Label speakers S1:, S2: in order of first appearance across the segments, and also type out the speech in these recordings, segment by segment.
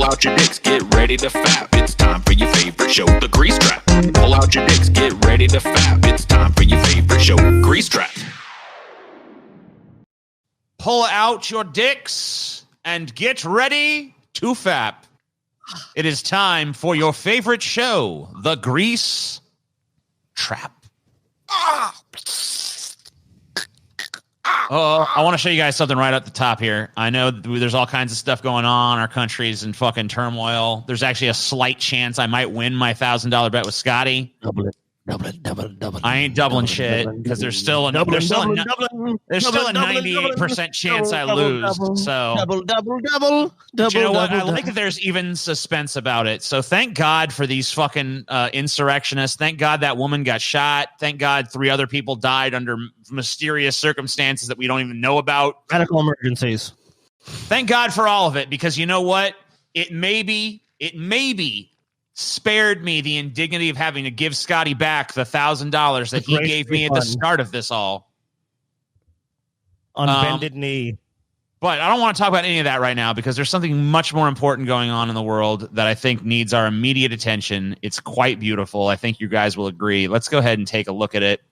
S1: out your dicks, get ready to fap. It's time for your favorite show, The Grease Trap. Pull out your dicks, get ready to fap. It's time for your favorite show, Grease Trap.
S2: Pull out your dicks and get ready to fap. It is time for your favorite show, The Grease Trap. I want to show you guys something right at the top here. I know there's all kinds of stuff going on. Our country's in fucking turmoil. There's actually a slight chance I might win my $1,000 bet with Scotty.
S3: Double.
S2: I ain't doubling shit because there's still a 98% chance I lose. So
S3: Double.
S2: You know what? I like that there's even suspense about it. So thank God for these fucking insurrectionists. Thank God that woman got shot. Thank God 3 other people died under mysterious circumstances that we don't even know about.
S3: Medical emergencies.
S2: Thank God for all of it, because you know what? It maybe spared me the indignity of having to give Scotty back the $1,000 that he gave me at the start of this all.
S3: On bended knee.
S2: But I don't want to talk about any of that right now because there's something much more important going on in the world that I think needs our immediate attention. It's quite beautiful. I think you guys will agree. Let's go ahead and take a look at it.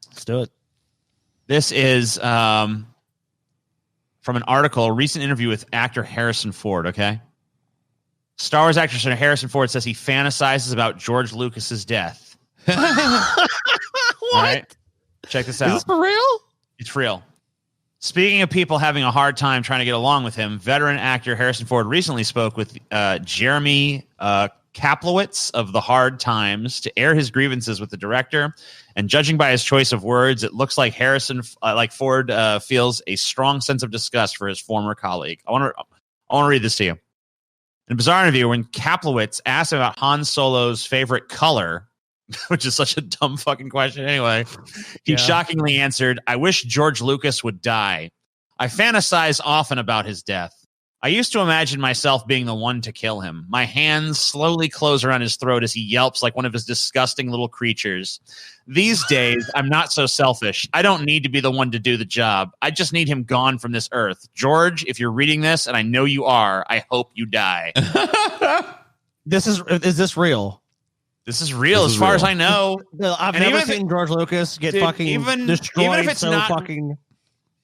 S3: Let's do it.
S2: This is from an article, a recent interview with actor Harrison Ford, okay? Star Wars actor Harrison Ford says he fantasizes about George Lucas's death.
S3: What?
S2: Right? Check this out.
S3: Is this for real?
S2: It's real. Speaking of people having a hard time trying to get along with him, veteran actor Harrison Ford recently spoke with Jeremy Kaplowitz of The Hard Times to air his grievances with the director. And judging by his choice of words, it looks like Ford feels a strong sense of disgust for his former colleague. I want to read this to you. In a bizarre interview, when Kaplowitz asked about Han Solo's favorite color, which is such a dumb fucking question anyway, he shockingly answered, "I wish George Lucas would die. I fantasize often about his death. I used to imagine myself being the one to kill him. My hands slowly close around his throat as he yelps like one of his disgusting little creatures. These days, I'm not so selfish. I don't need to be the one to do the job. I just need him gone from this earth. George, if you're reading this, and I know you are, I hope you die."
S3: Is this real?
S2: This is real as far as I know.
S3: I've never seen George Lucas get fucking destroyed. Even if it's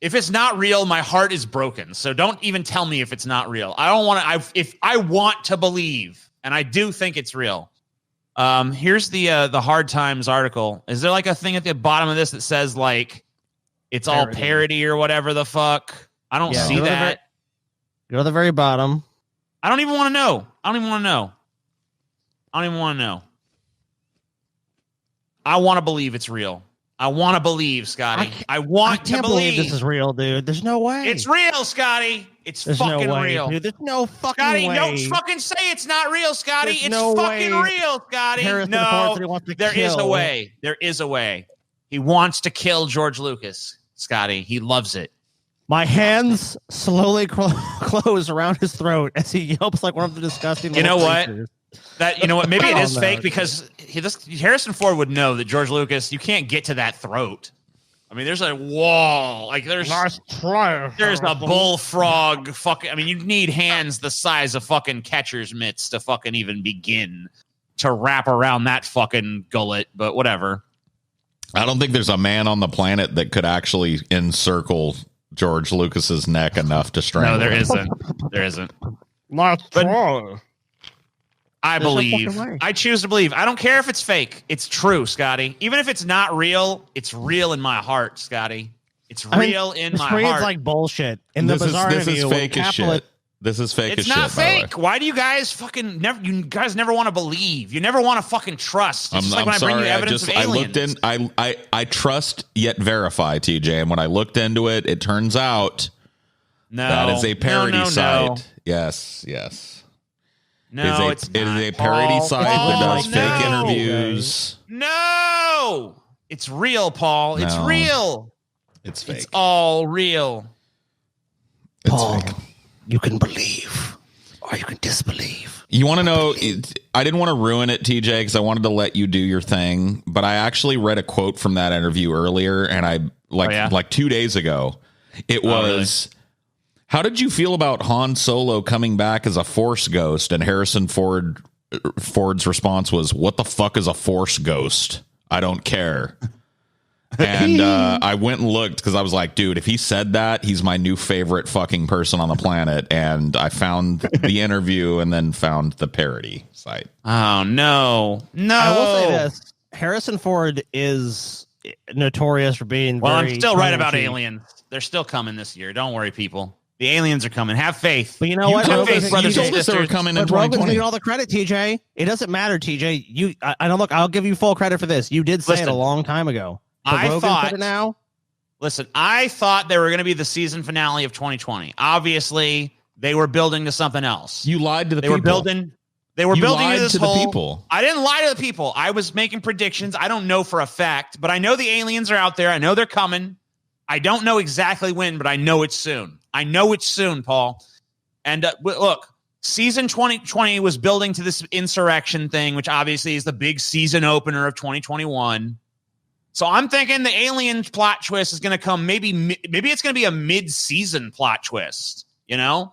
S2: if it's not real, my heart is broken. So don't even tell me if it's not real. I don't want to. If I want to believe, and I do think it's real. Here's the Hard Times article. Is there like a thing at the bottom of this that says like it's all parody or whatever the fuck? I don't see that.
S3: Go to the very bottom.
S2: I don't even want to know. I want to believe it's real. I want to believe, Scotty. I can't believe
S3: this is real, dude. There's no way.
S2: It's real, Scotty. There's
S3: fucking
S2: no way,
S3: real. Dude, there's no fucking
S2: Scotty,
S3: way.
S2: Don't fucking say it's not real, Scotty.
S3: There's
S2: it's
S3: no
S2: fucking
S3: way.
S2: real, Scotty.
S3: There
S2: is a way. There is a way. He wants to kill George Lucas, Scotty. He loves it.
S3: My hands slowly close around his throat as he yelps like one of the disgusting.
S2: You know what?
S3: Creatures.
S2: Maybe it is fake because Harrison Ford would know that George Lucas, you can't get to that throat. I mean, there's a wall. Like there's a bullfrog. Fucking. I mean, you need hands the size of fucking catcher's mitts to fucking even begin to wrap around that fucking gullet. But whatever.
S4: I don't think there's a man on the planet that could actually encircle George Lucas's neck enough to strangle.
S2: No, there
S4: him.
S2: isn't. There isn't.
S3: Not true.
S2: I believe. I choose to believe. I don't care if it's fake. It's true, Scotty. Even if it's not real, it's real in my heart, Scotty. It's real in my heart.
S3: It's like bullshit. In the bizarre interview,
S4: this is fake as shit. This is fake as shit.
S2: It's not fake. Why do you guys fucking never? You guys never want to believe. You never want to fucking trust. It's like when I bring you evidence of aliens.
S4: I trust yet verify, TJ. And when I looked into it, it turns out that is a parody site.
S2: No.
S4: Yes.
S2: No,
S4: it is a parody site that does fake interviews.
S2: No, it's real, Paul. It's real.
S4: It's fake.
S2: It's all real.
S3: Paul, you can believe or you can disbelieve.
S4: You want to know? I didn't want to ruin it, TJ, because I wanted to let you do your thing. But I actually read a quote from that interview earlier, and like 2 days ago. It was.
S2: Really?
S4: How did you feel about Han Solo coming back as a Force ghost? And Harrison Ford's response was, "What the fuck is a Force ghost? I don't care." And I went and looked because I was like, dude, if he said that, he's my new favorite fucking person on the planet. And I found the interview and then found the parody site.
S2: Oh, no.
S3: I will say this. Harrison Ford is notorious for being
S2: I'm still right about aliens. They're still coming this year. Don't worry, people. The aliens are coming. Have faith.
S3: But you know what?
S4: Have faith, brothers and sisters. They were coming in 2020.
S3: Rogan's getting all the credit, TJ. It doesn't matter, TJ. I don't look. I'll give you full credit for this. You did say it a long time ago. But I thought it now.
S2: Listen, I thought they were going to be the season finale of 2020. Obviously, they were building to something else.
S4: You lied to the
S2: people. They were building to this whole.
S4: People.
S2: I didn't lie to the people. I was making predictions. I don't know for a fact, but I know the aliens are out there. I know they're coming. I don't know exactly when, but I know it's soon. I know it's soon, Paul. And look, season 2020 was building to this insurrection thing, which obviously is the big season opener of 2021. So I'm thinking the alien plot twist is going to come. Maybe it's going to be a mid-season plot twist. You know,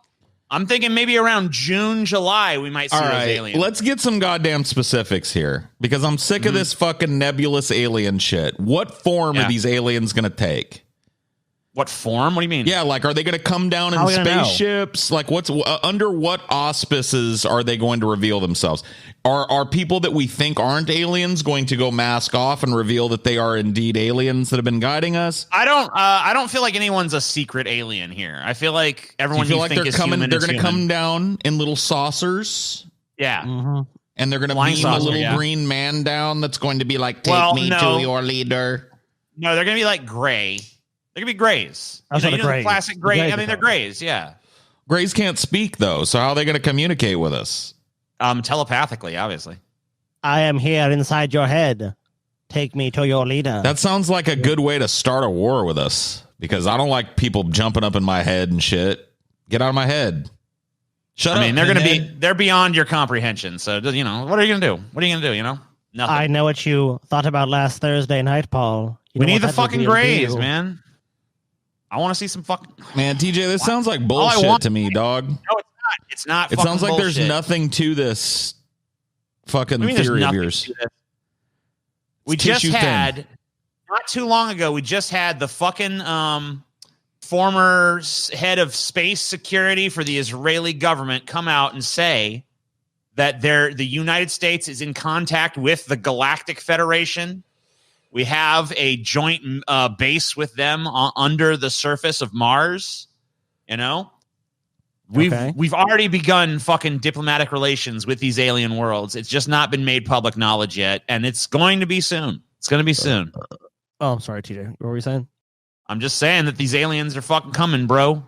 S2: I'm thinking maybe around June, July, we might see those aliens.
S4: Let's get some goddamn specifics here because I'm sick of this fucking nebulous alien shit. What form are these aliens going to take?
S2: What form? What do you mean?
S4: Yeah, like, are they going to come down in spaceships? Like, what's under what auspices are they going to reveal themselves? Are people that we think aren't aliens going to go mask off and reveal that they are indeed aliens that have been guiding us?
S2: I don't feel like anyone's a secret alien here. I feel like everyone
S4: you feel
S2: you
S4: like
S2: think
S4: they're
S2: is
S4: coming.
S2: human
S4: They're
S2: going to
S4: come down in little saucers.
S2: Yeah.
S3: Mm-hmm.
S4: And they're going to beam a little green man down that's going to be like, take me to your leader.
S2: No, they're going to be like gray. They're going to be grays.
S3: The
S2: classic gray. I mean, they're grays, yeah.
S4: Grays can't speak, though, so how are they going to communicate with us?
S2: Telepathically, obviously.
S3: I am here inside your head. Take me to your leader.
S4: That sounds like a good way to start a war with us, because I don't like people jumping up in my head and shit. Get out of my head. Shut up. I
S2: mean, they're beyond your comprehension. So, you know, what are you going to do? What are you going to do, you know? Nothing.
S3: I know what you thought about last Thursday night, Paul.
S2: We need the fucking grays, man. I want to see some fucking...
S4: Man, TJ, this sounds like bullshit to me, dog.
S2: No, it's not.
S4: It sounds like
S2: bullshit.
S4: There's nothing to this fucking theory of yours.
S2: We just had, not too long ago, we just had the fucking former head of space security for the Israeli government come out and say that the United States is in contact with the Galactic Federation. We have a joint base with them under the surface of Mars. You know, we've already begun fucking diplomatic relations with these alien worlds. It's just not been made public knowledge yet, and it's going to be soon. It's going to be soon.
S3: Oh, I'm sorry, TJ. What were you saying? I'm
S2: just saying that these aliens are fucking coming, bro.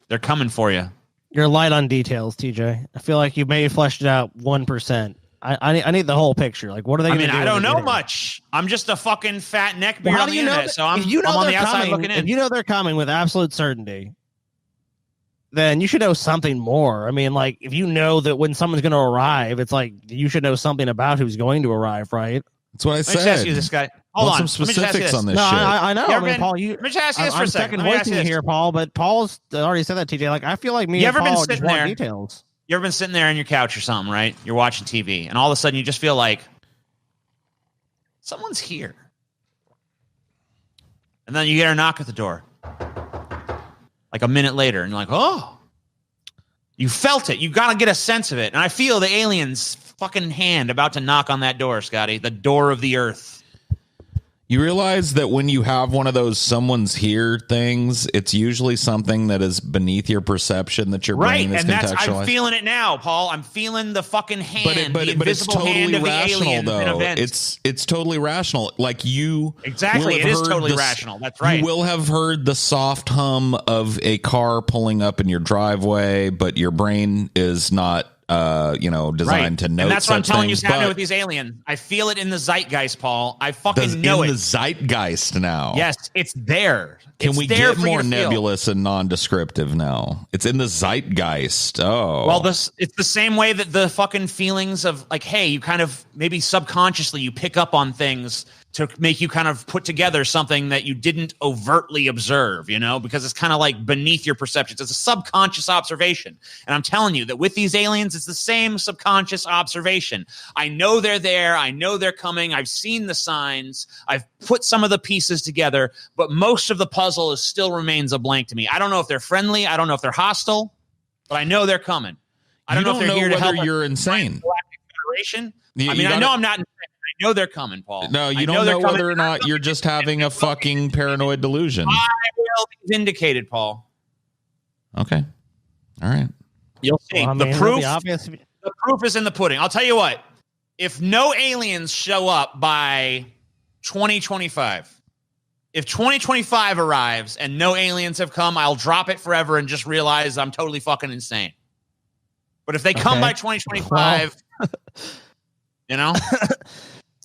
S2: They're coming for you.
S3: You're light on details, TJ. I feel like you maybe fleshed it out 1%. I need the whole picture. Like, what are they going to do?
S2: I don't know much. I'm just a fucking fat neckbeard on the internet, so I'm on the outside looking in.
S3: If you know they're coming with absolute certainty, then you should know something more. I mean, like, if you know that when someone's going to arrive, it's like you should know something about who's going to arrive, right?
S4: That's what I said.
S2: Let me just ask you this guy. Hold on.
S4: Some specifics on this
S3: shit.
S4: I
S3: know. Paul,
S2: let me just ask you this for a second.
S3: I'm second voicing here, Paul, but Paul's already said that, TJ. Like, I feel like me and Paul just want details.
S2: You ever been sitting there on your couch or something, right? You're watching TV, and all of a sudden you just feel like someone's here. And then you get a knock at the door. Like a minute later, and you're like, oh. You felt it. You got to get a sense of it. And I feel the alien's fucking hand about to knock on that door, Scotty. The door of the earth.
S4: You realize that when you have one of those someone's here things, it's usually something that is beneath your perception that your brain is contextualized.
S2: I'm feeling it now, Paul. I'm feeling the fucking hand,
S4: but it's totally rational, though. It's totally rational. Like you,
S2: exactly, it is totally rational. That's right.
S4: You will have heard the soft hum of a car pulling up in your driveway, but your brain is not. Designed to know.
S2: And that's what I'm telling you,
S4: things,
S2: happening with these aliens. I feel it in the zeitgeist, Paul. I fucking know it.
S4: In the zeitgeist now.
S2: Yes, it's there.
S4: Can we get more nebulous and non-descriptive now? It's in the zeitgeist. Oh.
S2: Well, it's the same way that the fucking feelings of like, hey, you kind of maybe subconsciously you pick up on things to make you kind of put together something that you didn't overtly observe, you know, because it's kind of like beneath your perceptions. It's a subconscious observation. And I'm telling you that with these aliens, it's the same subconscious observation. I know they're there. I know they're coming. I've seen the signs. I've put some of the pieces together, but most of the puzzle still remains a blank to me. I don't know if they're friendly. I don't know if they're hostile, but I know they're coming. I don't know if they're here to help.
S4: You're insane.
S2: Federation. I know I'm not insane. I know they're coming, Paul.
S4: No, you don't know whether or not you're just having a fucking paranoid delusion.
S2: I will be vindicated, Paul.
S4: Okay. All right.
S2: You'll see. The proof is in the pudding. I'll tell you what. If no aliens show up by 2025, if 2025 arrives and no aliens have come, I'll drop it forever and just realize I'm totally fucking insane. But if they come by 2025, you know?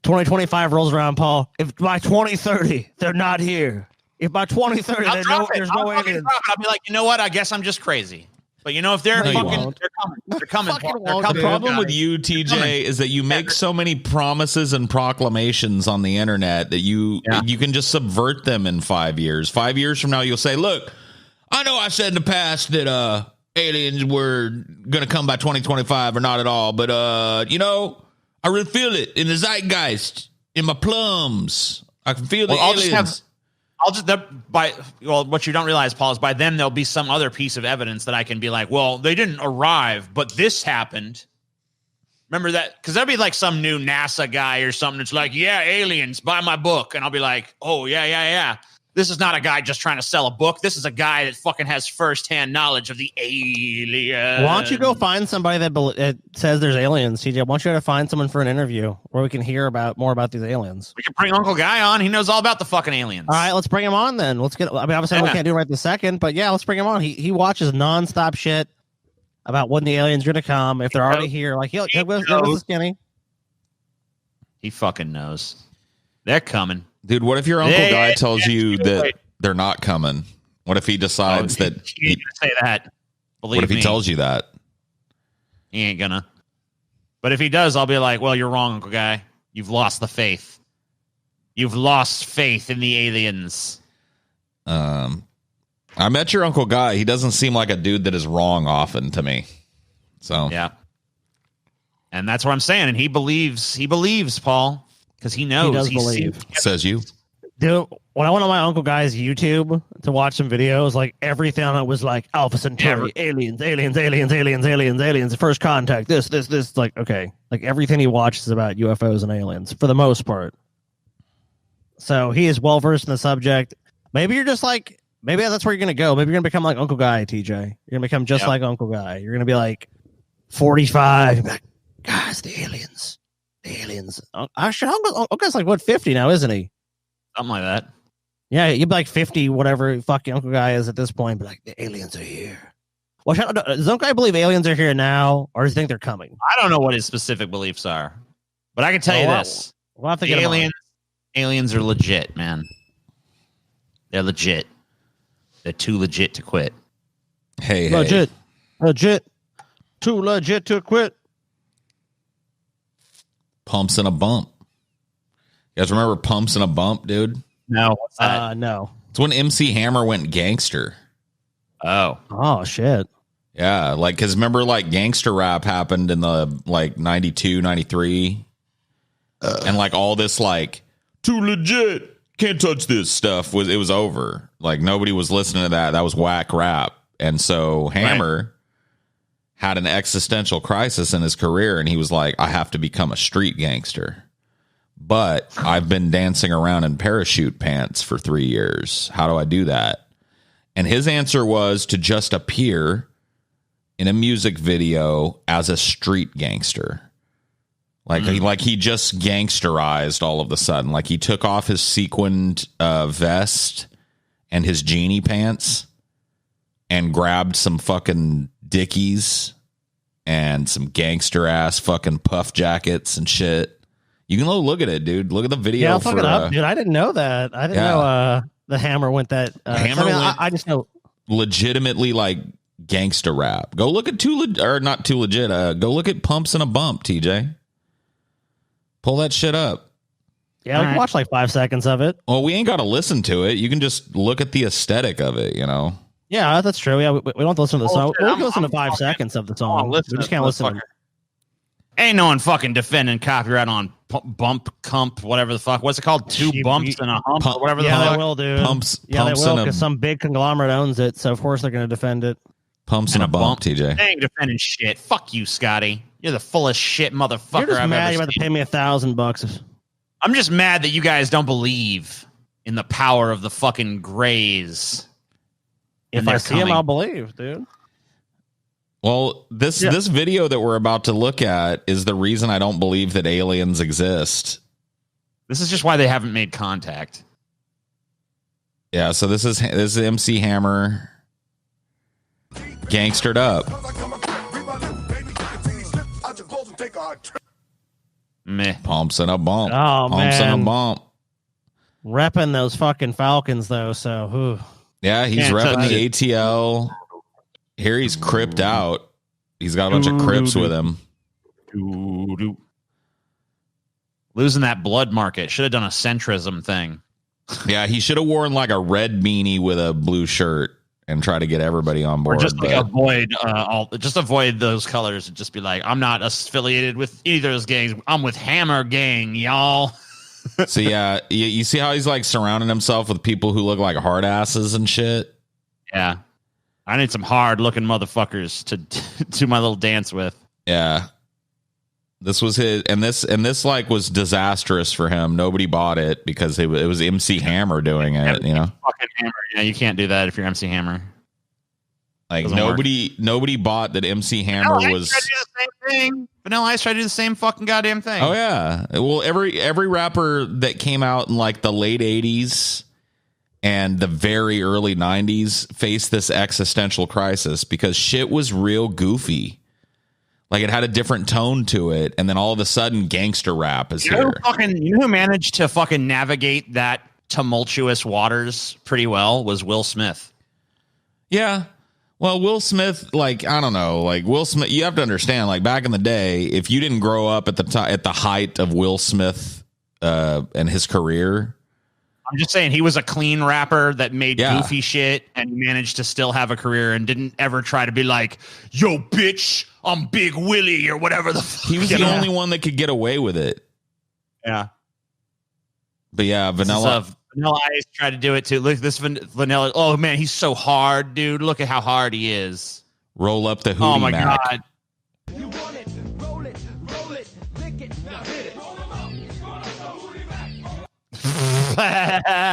S3: 2025 rolls around, Paul. If by 2030 they're not here, if by 2030 there's no aliens,
S2: I'll be like, you know what? I guess I'm just crazy. But you know, if they're they're coming. They're coming.
S4: The problem with you, TJ, is that you make so many promises and proclamations on the internet that you can just subvert them in 5 years. 5 years from now, you'll say, "Look, I know I said in the past that aliens were going to come by 2025 or not at all, but you know." I really feel it in the zeitgeist, in my plums. I can feel the aliens.
S2: What you don't realize, Paul, is by then there'll be some other piece of evidence that I can be like, well, they didn't arrive, but this happened. Remember that? Because there'll be like some new NASA guy or something that's like, yeah, aliens, buy my book. And I'll be like, oh, yeah. This is not a guy just trying to sell a book. This is a guy that fucking has firsthand knowledge of the aliens.
S3: Why don't you go find somebody that says there's aliens, TJ? Why don't you go to find someone for an interview where we can hear more about these aliens?
S2: We can bring Uncle Guy on. He knows all about the fucking aliens.
S3: All right, let's bring him on then. Obviously we can't do it right this second, but yeah, let's bring him on. He watches nonstop shit about when the aliens are going to come, if they're already here. Like, he'll go with the skinny.
S2: He fucking knows. They're coming.
S4: Dude, what if your Uncle Guy tells you that they're not coming? What if he decides that
S2: he ain't gonna say that?
S4: What if he tells you that?
S2: He ain't gonna. But if he does, I'll be like, well, you're wrong, Uncle Guy. You've lost the faith. You've lost faith in the aliens.
S4: I met your Uncle Guy. He doesn't seem like a dude that is wrong often to me. So
S2: yeah. And that's what I'm saying. And he believes, Paul. Because he knows.
S3: He does believe.
S4: Says you.
S3: Dude, when I went on my Uncle Guy's YouTube to watch some videos, like everything on it was like Alpha Centauri, aliens, first contact, this. Like, okay. Like everything he watches is about UFOs and aliens for the most part. So he is well versed in the subject. Maybe you're just like, maybe that's where you're going to go. Maybe you're going to become like Uncle Guy, TJ. You're going to become just like Uncle Guy. You're going to be like 45. Like, guys, the aliens. The aliens. Actually, Uncle Guy's like, what, 50 now, isn't he?
S2: Something like that.
S3: Yeah, you'd be like 50, whatever fucking Uncle Guy is at this point, but like, the aliens are here. Well, does Uncle Guy believe aliens are here now, or does he think they're coming?
S2: I don't know what his specific beliefs are, but I can tell you this.
S3: We'll have to get
S2: aliens are legit, man. They're legit. They're too legit to quit.
S4: Hey.
S3: Legit. Too legit to quit.
S4: Pumps and a Bump. You guys remember Pumps and a Bump, dude?
S2: No. What's that?
S3: No.
S4: It's when MC Hammer went gangster.
S3: Oh, shit.
S4: Yeah, like, because remember, like, gangster rap happened in the, like, 92, 93. And, like, all this, like, too legit, can't touch this stuff, it was over. Like, nobody was listening to that. That was whack rap. And so Hammer had an existential crisis in his career, and he was like, I have to become a street gangster. But I've been dancing around in parachute pants for 3 years. How do I do that? And his answer was to just appear in a music video as a street gangster. Like, he just gangsterized all of a sudden. Like, he took off his sequined vest and his genie pants and grabbed some fucking Dickies and some gangster ass fucking puff jackets and shit. You can look at it, dude. Look at the video.
S3: Yeah, I'll fuck it up, dude. I didn't know that. I didn't know the Hammer went that. I just know
S4: legitimately like gangster rap. Go look at not too legit. Go look at Pumps and a Bump, TJ. Pull that shit up.
S3: Yeah, we can watch like 5 seconds of it.
S4: Well, we ain't got to listen to it. You can just look at the aesthetic of it, you know?
S3: Yeah, that's true. Yeah, we don't have to listen to the song.
S2: shit,
S3: We'll listen to 5 seconds of the song. We just can't listen to
S2: Ain't no one fucking defending copyright on bump, cump, whatever the fuck. What's it called? Two bumps and a hump or whatever the fuck.
S3: Yeah, they will, dude.
S4: Pumps
S3: they will,
S4: and
S3: because some big conglomerate owns it, so of course they're going to defend it.
S4: Pumps and a bump, TJ.
S2: They ain't defending shit. Fuck you, Scotty. You're the fullest shit motherfucker
S3: You're just
S2: I've
S3: mad
S2: ever
S3: you're about to
S2: seen.
S3: pay me $1,000.
S2: I'm just mad that you guys don't believe in the power of the fucking Greys.
S3: If I see him, I'll believe, dude.
S4: Well, this video that we're about to look at is the reason I don't believe that aliens exist.
S2: This is just why they haven't made contact.
S4: Yeah, so this is MC Hammer gangstered up.
S2: Meh.
S4: Pumps and a bump.
S3: Oh,
S4: Pumps and
S3: man.
S4: a bump.
S3: Repping those fucking Falcons, though, so whew.
S4: Yeah, he's
S2: Can't
S4: repping
S2: touch
S4: the
S2: it.
S4: ATL. Here he's cripped out. He's got a bunch of crips with him.
S2: Losing that blood market. Should have done a centrism thing.
S4: Yeah, he should have worn like a red beanie with a blue shirt and try to get everybody on
S2: Or
S4: board.
S2: just like
S4: but-
S2: avoid those colors and just be like, I'm not affiliated with either of those gangs. I'm with Hammer Gang, y'all.
S4: So yeah, you see how he's like surrounding himself with people who look like hard asses and shit.
S2: Yeah. I need some hard looking motherfuckers to do my little dance with.
S4: Yeah. This was his, and this like was disastrous for him. Nobody bought it because it was MC Hammer doing it, you know?
S2: Fucking Hammer. Yeah, you can't do that if you're MC Hammer.
S4: Like
S2: Doesn't
S4: nobody bought that MC Hammer was.
S2: Tried to do the same thing. Vanilla Ice tried to do the same fucking goddamn thing.
S4: Oh yeah. Well, every rapper that came out in like the late 80s and the very early 90s faced this existential crisis because shit was real goofy. Like it had a different tone to it, and then all of a sudden gangster rap is here.
S2: You know who managed to fucking navigate that tumultuous waters pretty well was Will Smith.
S4: Yeah. Well, Will Smith, like, I don't know, like Will Smith, you have to understand, like back in the day, if you didn't grow up at the height of Will Smith and his career.
S2: I'm just saying he was a clean rapper that made
S4: Yeah.
S2: goofy shit and managed to still have a career and didn't ever try to be like, yo, bitch, I'm Big Willie or whatever the fuck.
S4: He was the only one that could get away with it.
S2: Yeah.
S4: But yeah, Vanilla
S2: Ice tried to do it too. Look, this Vanilla. Oh man, he's so hard, dude. Look at how hard he is.
S4: roll up the hootie
S2: Oh my
S4: Mac.
S2: god.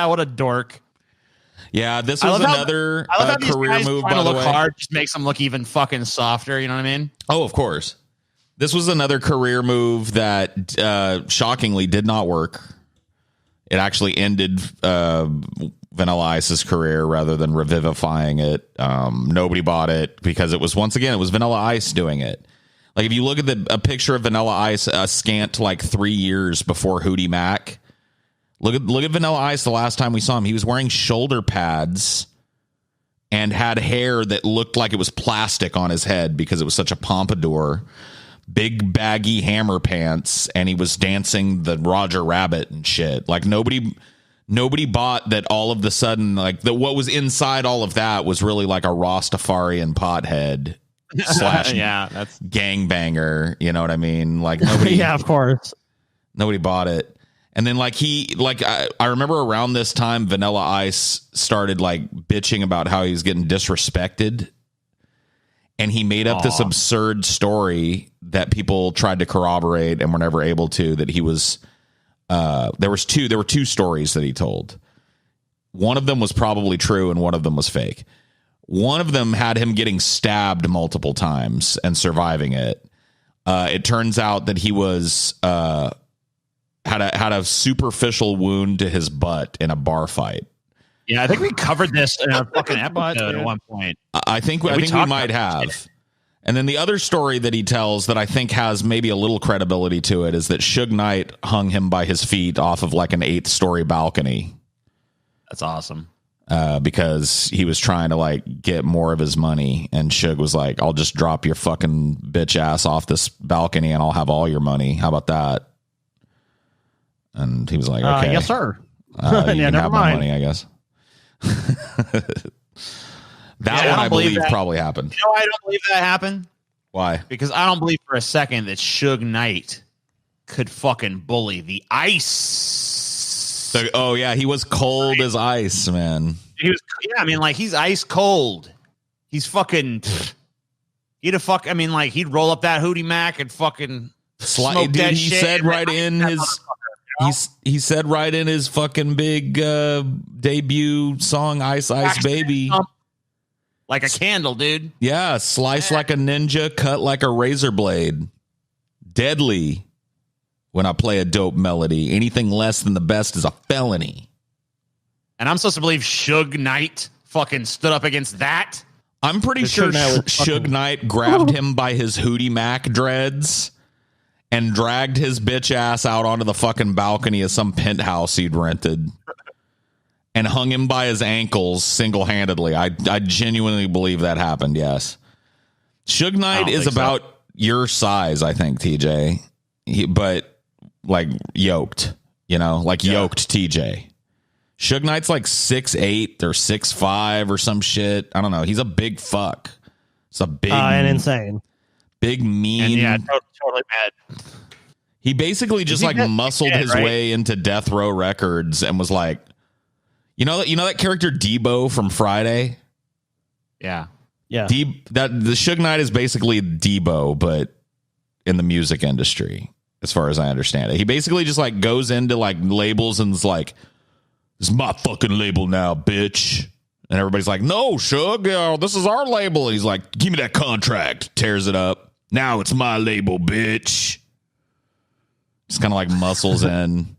S2: What a dork.
S4: Yeah, this
S2: I
S4: was
S2: love how-
S4: another
S2: I love how these
S4: career
S2: guys
S4: move,
S2: trying
S4: by
S2: to
S4: the
S2: look
S4: way.
S2: hard just makes them look even fucking softer. You know what I mean?
S4: Oh, of course. This was another career move that shockingly did not work. It actually ended Vanilla Ice's career rather than revivifying it. Nobody bought it because it was, once again, it was Vanilla Ice doing it. Like if you look at a picture of Vanilla Ice scant like 3 years before Hootie Mac, look at Vanilla Ice the last time we saw him. He was wearing shoulder pads and had hair that looked like it was plastic on his head because it was such a pompadour. Big baggy Hammer pants, and he was dancing the Roger Rabbit and shit. Like nobody bought that. All of the sudden, like what was inside all of that was really like a Rastafarian pothead slash
S2: Yeah, that's
S4: gangbanger. You know what I mean? Like nobody,
S3: Yeah, of course.
S4: nobody bought it. And then I remember around this time, Vanilla Ice started like bitching about how he was getting disrespected. And he made up this absurd story that people tried to corroborate and were never able to, that he was, there were two stories that he told. One of them was probably true and one of them was fake. One of them had him getting stabbed multiple times and surviving it. It turns out that he was, had a superficial wound to his butt in a bar fight.
S2: yeah. I think we covered this in a fucking episode
S3: yeah.
S2: at one point.
S4: I think we
S2: talked
S4: might
S2: about
S4: have. And then the other story that he tells that I think has maybe a little credibility to it is that Suge Knight hung him by his feet off of like an 8th-story balcony
S2: That's awesome.
S4: because he was trying to like get more of his money. And Suge was like, I'll just drop your fucking bitch ass off this balcony and I'll have all your money. How about that? And he was like, okay.
S3: Yes, sir.
S4: You
S3: Yeah,
S4: can
S3: never
S4: have my
S3: mind.
S4: money, I guess. That one I believe probably happened.
S2: You know why I don't believe that happened?
S4: Why?
S2: Because I don't believe for a second that Suge Knight could fucking bully the ice.
S4: Oh, yeah, he was cold as ice, man.
S2: He was, yeah, I mean, like, he's ice cold. He's fucking... He'd roll up that Hootie Mac and fucking smoke that
S4: he
S2: shit.
S4: Said right in his... He said right in his fucking big debut song, Ice Ice Baby.
S2: Like a candle, dude.
S4: Yeah, slice like a ninja, cut like a razor blade. Deadly when I play a dope melody. Anything less than the best is a felony.
S2: And I'm supposed to believe Suge Knight fucking stood up against that?
S4: I'm pretty sure Suge Knight grabbed him by his Hootie Mac dreads and dragged his bitch ass out onto the fucking balcony of some penthouse he'd rented and hung him by his ankles single-handedly. I genuinely believe that happened, yes. Suge Knight is about your size, I think, TJ. But, like, yoked, yoked TJ. Suge Knight's like 6'8" or 6'5" or some shit. I don't know. He's a big fuck. It's a big...
S3: and insane.
S4: Big, mean...
S2: And yeah, totally mad.
S4: He basically just muscled his way into Death Row Records and was like, you know that character Debo from Friday?
S2: Yeah.
S3: Yeah.
S4: The Suge Knight is basically Debo, but in the music industry, as far as I understand it. He basically just like goes into like labels and is like, "This is my fucking label now, bitch." And everybody's like, "No, Suge, this is our label." He's like, "Give me that contract." Tears it up. "Now it's my label, bitch." Just kind of like muscles in,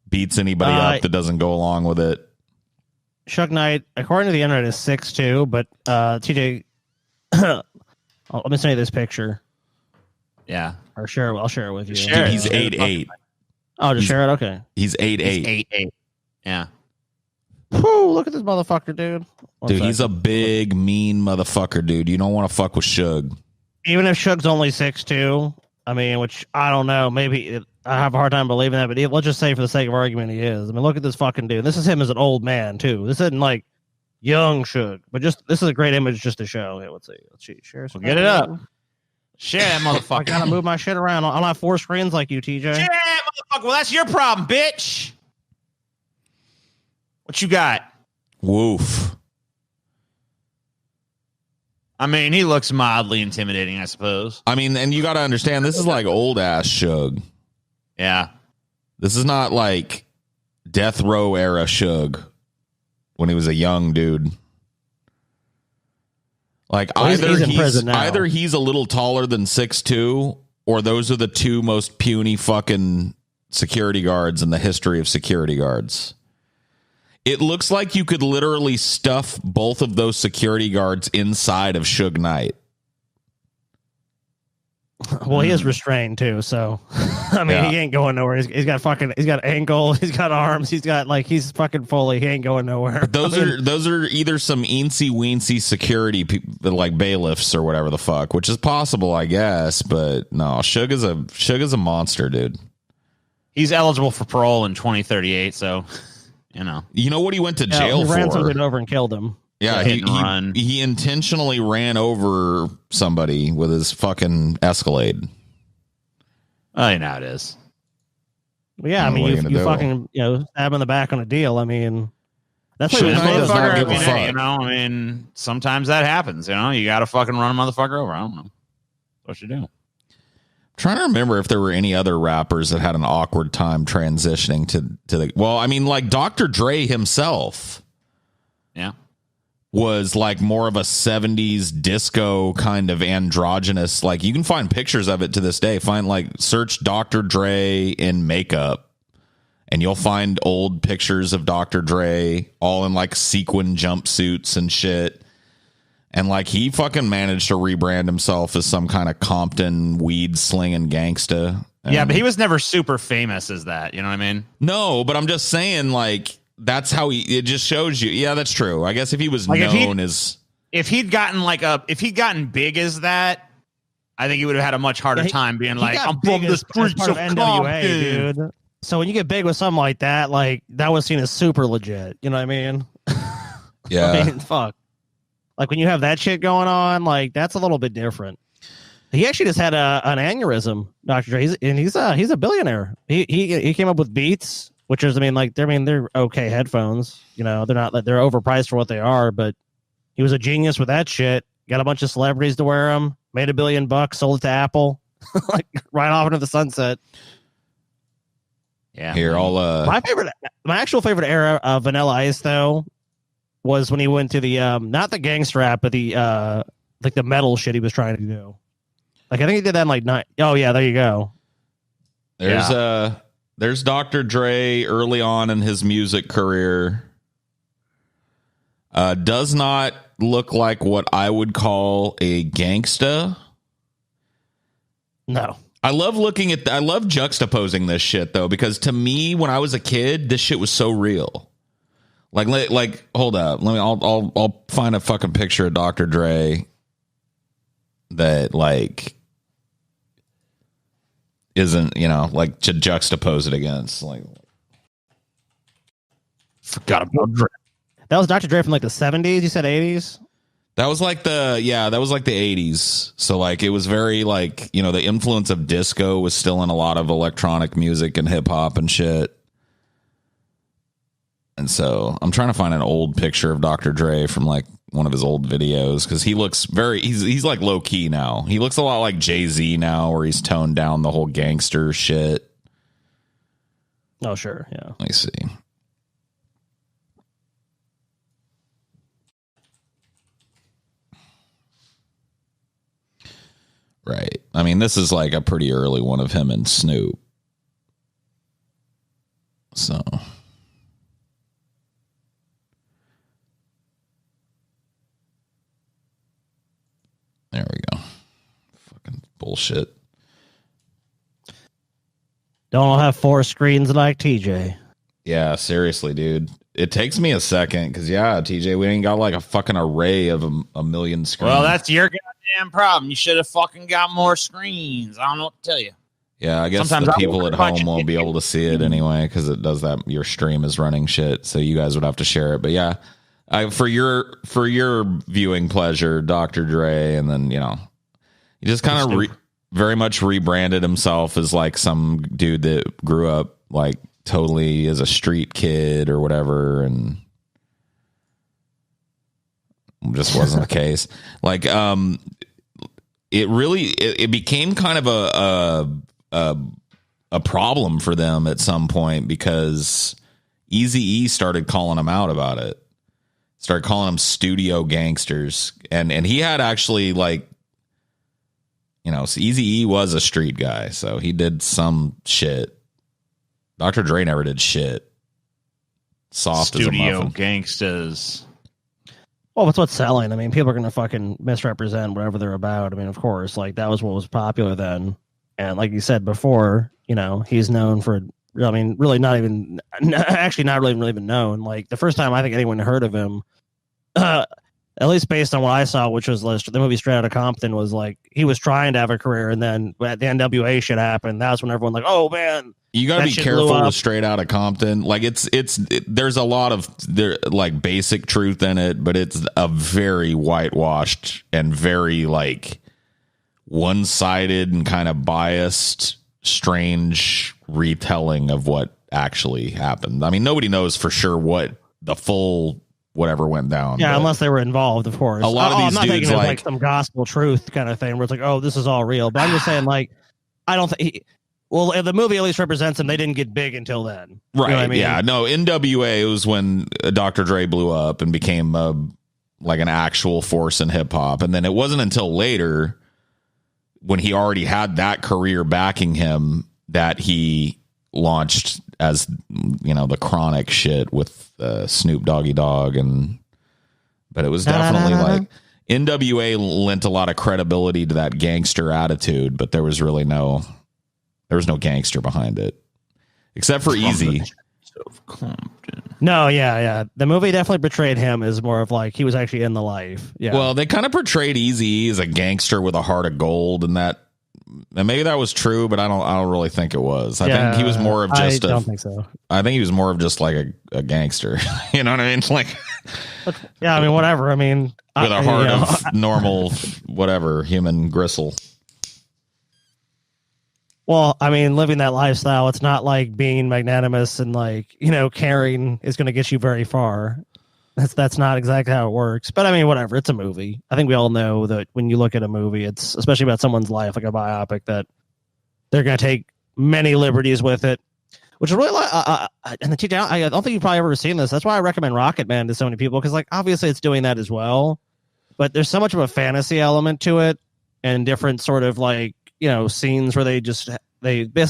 S4: beats anybody up that doesn't go along with it.
S3: Suge Knight, according to the internet, is 6'2", but TJ, let me send you this picture.
S2: Yeah.
S3: Or I'll share it with you.
S2: Share
S4: Dude, he's 8'8".
S3: Oh, just share it? Okay.
S4: He's 8'8".
S2: 8'8". Yeah.
S3: Whew, look at this motherfucker, dude.
S4: Dude, he's a big, mean motherfucker, dude. You don't want to fuck with Suge.
S3: Even if Suge's only 6'2", I mean, which I don't know, maybe I have a hard time believing that, but let's just say for the sake of argument, he is. I mean, look at this fucking dude. This is him as an old man, too. This isn't like young Suge, but this is a great image just to show. Hey, let's see. Share some.
S2: Get it up. Share that motherfucker.
S3: I gotta move my shit around. I don't have 4 screens like you, TJ.
S2: Share that motherfucker. Well, that's your problem, bitch. What you got?
S4: Woof.
S2: I mean, he looks mildly intimidating, I suppose.
S4: I mean, and you got to understand, this is like old ass Suge.
S2: Yeah.
S4: This is not like Death Row era Suge when he was a young dude. Like either he's a little taller than 6'2", or those are the two most puny fucking security guards in the history of security guards. It looks like you could literally stuff both of those security guards inside of Suge Knight.
S3: Well, he is restrained too, so I mean, he ain't going nowhere. He's got ankle, he's got arms, he's fucking fully. He ain't going nowhere.
S4: But those are either some eensy weensy security people, like bailiffs or whatever the fuck, which is possible, I guess. But no, Suge is a monster, dude.
S2: He's eligible for parole in 2038, so you know what
S4: he went to jail
S3: he ran
S4: for.
S3: somebody over and killed him.
S4: Yeah, he intentionally ran over somebody with his fucking Escalade.
S2: Oh, you know how it is.
S3: Well, yeah, I mean, you fucking stab in the back on a deal. I mean, that's what
S4: Suge Knight does not give a fuck.
S2: I mean, sometimes that happens. You got to fucking run a motherfucker over. I don't know. That's what you do.
S4: Trying to remember if there were any other rappers that had an awkward time transitioning to the. Well, I mean, like Dr. Dre himself.
S2: Yeah.
S4: Was like more of a 70s disco kind of androgynous. Like you can find pictures of it to this day. Search Dr. Dre in makeup and you'll find old pictures of Dr. Dre all in like sequin jumpsuits and shit. And like he fucking managed to rebrand himself as some kind of Compton weed slinging gangsta.
S2: Yeah, but he was never super famous as that. You know what I mean?
S4: No, but I'm just saying like, that's how it just shows you. Yeah, that's true. I guess if he was like known
S2: if he'd gotten big as that, I think he would have had a much harder time being like, I'm from the streets of NWA, dude.
S3: So when you get big with something like that, like that was seen as super legit. You know what I mean?
S4: Yeah.
S3: I mean, fuck. Like when you have that shit going on, like that's a little bit different. He actually just had an aneurysm, Dr. Dre, he's a billionaire. He came up with Beats, which is, they're okay headphones. You know, they're overpriced for what they are, but he was a genius with that shit. Got a bunch of celebrities to wear them. Made $1 billion, sold it to Apple, like right off into the sunset.
S2: Yeah.
S4: Here, I'll
S3: my actual favorite era of Vanilla Ice though was when he went to the not the gangster rap, but the like the metal shit he was trying to do. Like I think he did that in like oh yeah, there you go.
S4: There's Dr. Dre early on in his music career. Does not look like what I would call a gangsta.
S3: No.
S4: I love juxtaposing this shit though, because to me, when I was a kid, this shit was so real. Like, hold up, I'll find a fucking picture of Dr. Dre that like isn't, you know, like to juxtapose it against. Like,
S2: forgot about Dre.
S3: That was Dr. Dre from like the 70s. You said 80s.
S4: that was like the 80s. So like it was very like, you know, the influence of disco was still in a lot of electronic music and hip hop and shit. And so I'm trying to find an old picture of Dr. Dre from like one of his old videos, because he looks he's like low key now. He looks a lot like Jay-Z now, where he's toned down the whole gangster shit.
S3: Oh, sure. Yeah.
S4: Let me see. Right. I mean, this is like a pretty early one of him and Snoop. So. There we go. Fucking bullshit.
S3: Don't all have 4 screens like TJ.
S4: Yeah, seriously, dude. It takes me a second because, yeah, TJ, we ain't got like a fucking array of a million screens.
S2: Well, that's your goddamn problem. You should have fucking got more screens. I don't know what to tell you.
S4: Yeah, I guess
S2: Sometimes
S4: the
S2: I
S4: people
S2: work
S4: at
S2: a bunch
S4: home
S2: of
S4: won't be able to see it anyway, because it does that. Your stream is running shit, so you guys would have to share it. But yeah, for your viewing pleasure, Dr. Dre, and then, you know, he just kind of very much rebranded himself as like some dude that grew up like totally as a street kid or whatever, and just wasn't the case. Like, it became kind of a problem for them at some point, because Eazy-E started calling him out about it. Started calling them studio gangsters, and he had actually, like, you know, Eazy-E was a street guy, so he did some shit. Dr. Dre never did shit. Soft
S2: Studio
S4: as a muffin.
S2: gangsters.
S3: Well, that's what's selling. I mean, people are going to fucking misrepresent whatever they're about. I mean, of course, like that was what was popular then. And like you said before, you know, he's known for, I mean, really not even, actually not really even known. Like the first time I think anyone heard of him, at least based on what I saw, which was the movie Straight Outta Compton, was like he was trying to have a career, and then the NWA shit happened. That's when everyone like, oh man,
S4: you got to be careful with Straight Outta Compton. Like there's a lot of like basic truth in it, but it's a very whitewashed and very like one-sided and kind of biased, strange retelling of what actually happened. I mean, nobody knows for sure what the full whatever went down.
S3: Yeah, unless they were involved, of course.
S4: A lot of these
S3: I'm not
S4: dudes
S3: thinking of like some gospel truth kind of thing where it's like, oh, this is all real. But I'm just saying, like, I don't think. Well, if the movie at least represents them, they didn't get big until then.
S4: Right.
S3: You know what I mean?
S4: Yeah. No, NWA was when Dr. Dre blew up and became like an actual force in hip hop. And then it wasn't until later, when he already had that career backing him, that he launched as, you know, the Chronic shit with Snoop Doggy Dogg. But it was definitely like NWA lent a lot of credibility to that gangster attitude, but there was no gangster behind it, except for Easy.
S3: No, yeah. The movie definitely portrayed him as more of like he was actually in the life. Yeah.
S4: Well, they kind of portrayed Eazy as a gangster with a heart of gold in that maybe that was true, but I don't really think it was. I think he was more of just.
S3: I don't think so.
S4: I think he was more of just like a gangster. You know what I mean? Like,
S3: yeah, I mean, whatever. I mean,
S4: with a heart of normal, whatever human gristle.
S3: Well, I mean, living that lifestyle, it's not like being magnanimous and like, caring is going to get you very far. That's not exactly how it works. But I mean, whatever. It's a movie. I think we all know that when you look at a movie, it's especially about someone's life, like a biopic, that they're going to take many liberties with it, which is really like, and the teacher, I don't think you've probably ever seen this. That's why I recommend Rocket Man to so many people. Cause like, obviously it's doing that as well, but there's so much of a fantasy element to it and different sort of like, scenes where they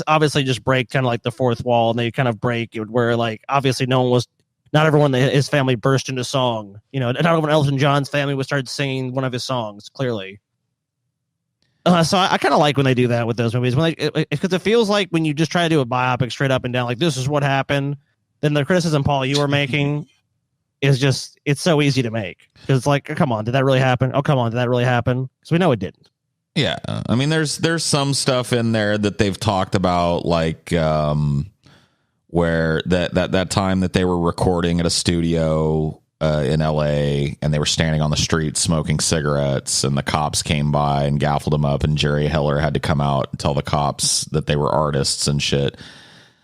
S3: obviously just break kind of like the fourth wall, and they kind of break it where like obviously not everyone in his family burst into song. Not everyone Elton John's family would start singing one of his songs clearly. So I kind of like when they do that with those movies, because it feels like when you just try to do a biopic straight up and down, like this is what happened. Then the criticism, Paul, you were making is just, it's so easy to make because it's like, come on, did that really happen? Oh, come on, did that really happen? Because we know it didn't.
S4: Yeah, I mean, there's some stuff in there that they've talked about, like where that time that they were recording at a studio in L.A. and they were standing on the street smoking cigarettes, and the cops came by and gaffled them up, and Jerry Heller had to come out and tell the cops that they were artists and shit.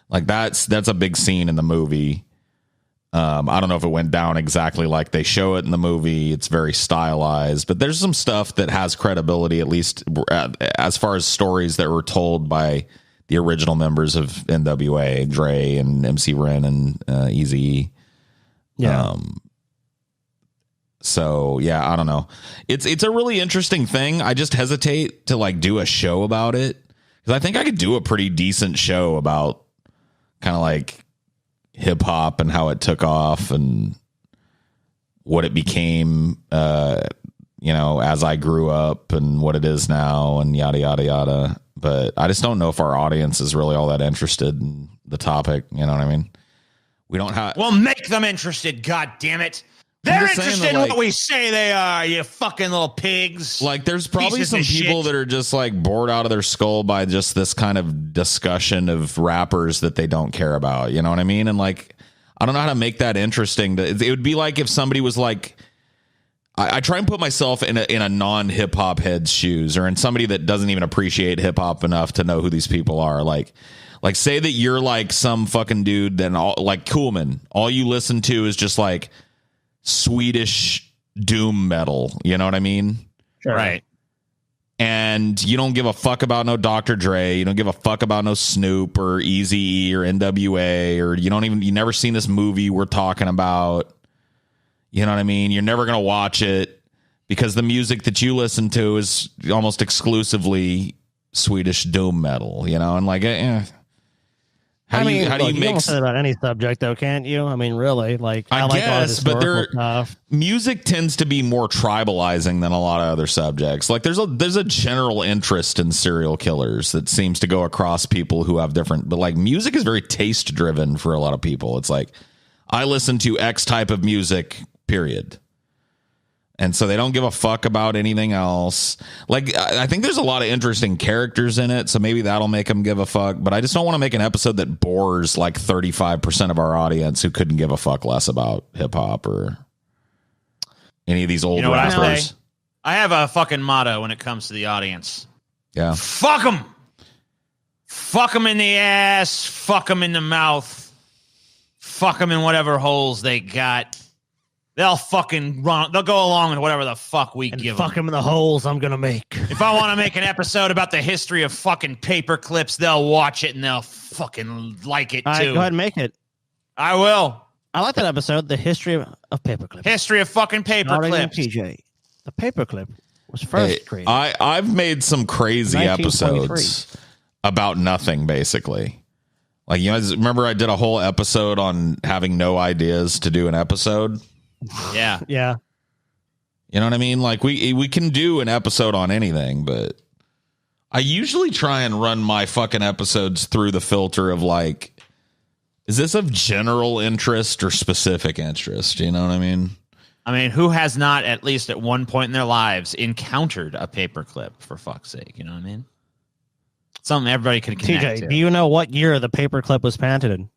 S4: Like that's a big scene in the movie. I don't know if it went down exactly like they show it in the movie. It's very stylized, but there's some stuff that has credibility, at least as far as stories that were told by the original members of NWA, Dre and MC Ren and Eazy-E.
S3: Yeah.
S4: So yeah, I don't know. It's a really interesting thing. I just hesitate to like do a show about it because I think I could do a pretty decent show about kind of like hip hop and how it took off and what it became, as I grew up and what it is now and yada, yada, yada. But I just don't know if our audience is really all that interested in the topic. You know what I mean? We don't have.
S2: Well, make them interested. God damn it. They're interested in what we say they are, you fucking little pigs.
S4: Like, there's probably some people that are just like bored out of their skull by just this kind of discussion of rappers that they don't care about. You know what I mean? And like, I don't know how to make that interesting. It would be like if somebody was like, I try and put myself in a non-hip hop head's shoes, or in somebody that doesn't even appreciate hip hop enough to know who these people are. Like say that you're like some fucking dude, then like Coolman, all you listen to is just like Swedish doom metal, you know what I mean?
S3: Sure.
S2: Right.
S4: And you don't give a fuck about no Dr. Dre, you don't give a fuck about no Snoop or Eazy-E or NWA, or you never seen this movie we're talking about. You know what I mean? You're never going to watch it because the music that you listen to is almost exclusively Swedish doom metal, and like, How do you
S3: make say that about any subject, though, can't you? I mean, really, like
S4: I
S3: like
S4: guess, but
S3: stuff.
S4: Music tends to be more tribalizing than a lot of other subjects. Like there's a general interest in serial killers that seems to go across people who have different, but like music is very taste driven for a lot of people. It's like I listen to X type of music, period. And so they don't give a fuck about anything else. Like, I think there's a lot of interesting characters in it, so maybe that'll make them give a fuck. But I just don't want to make an episode that bores like 35% of our audience who couldn't give a fuck less about hip hop or any of these old rappers.
S2: I have a fucking motto when it comes to the audience.
S4: Yeah.
S2: Fuck them. Fuck them in the ass. Fuck them in the mouth. Fuck them in whatever holes they got. They'll fucking run. They'll go along with whatever the fuck we give them.
S3: Fuck them in the holes I'm going to make.
S2: If I want to make an episode about the history of fucking paper clips, they'll watch it and they'll fucking like it too.
S3: All right, go ahead and make it.
S2: I will.
S3: I like that episode, the history of paper clips.
S2: History of fucking paper clips.
S3: TJ. The paperclip was first created.
S4: I've made some crazy episodes about nothing, basically. Like, remember I did a whole episode on having no ideas to do an episode?
S2: Yeah.
S3: Yeah.
S4: You know what I mean? Like we can do an episode on anything, but I usually try and run my fucking episodes through the filter of like, is this of general interest or specific interest? You know what I mean?
S2: I mean, who has not, at least at one point in their lives, encountered a paperclip, for fuck's sake? You know what I mean? Something everybody can connect
S3: TJ,
S2: to.
S3: do you know what year the paperclip was patented?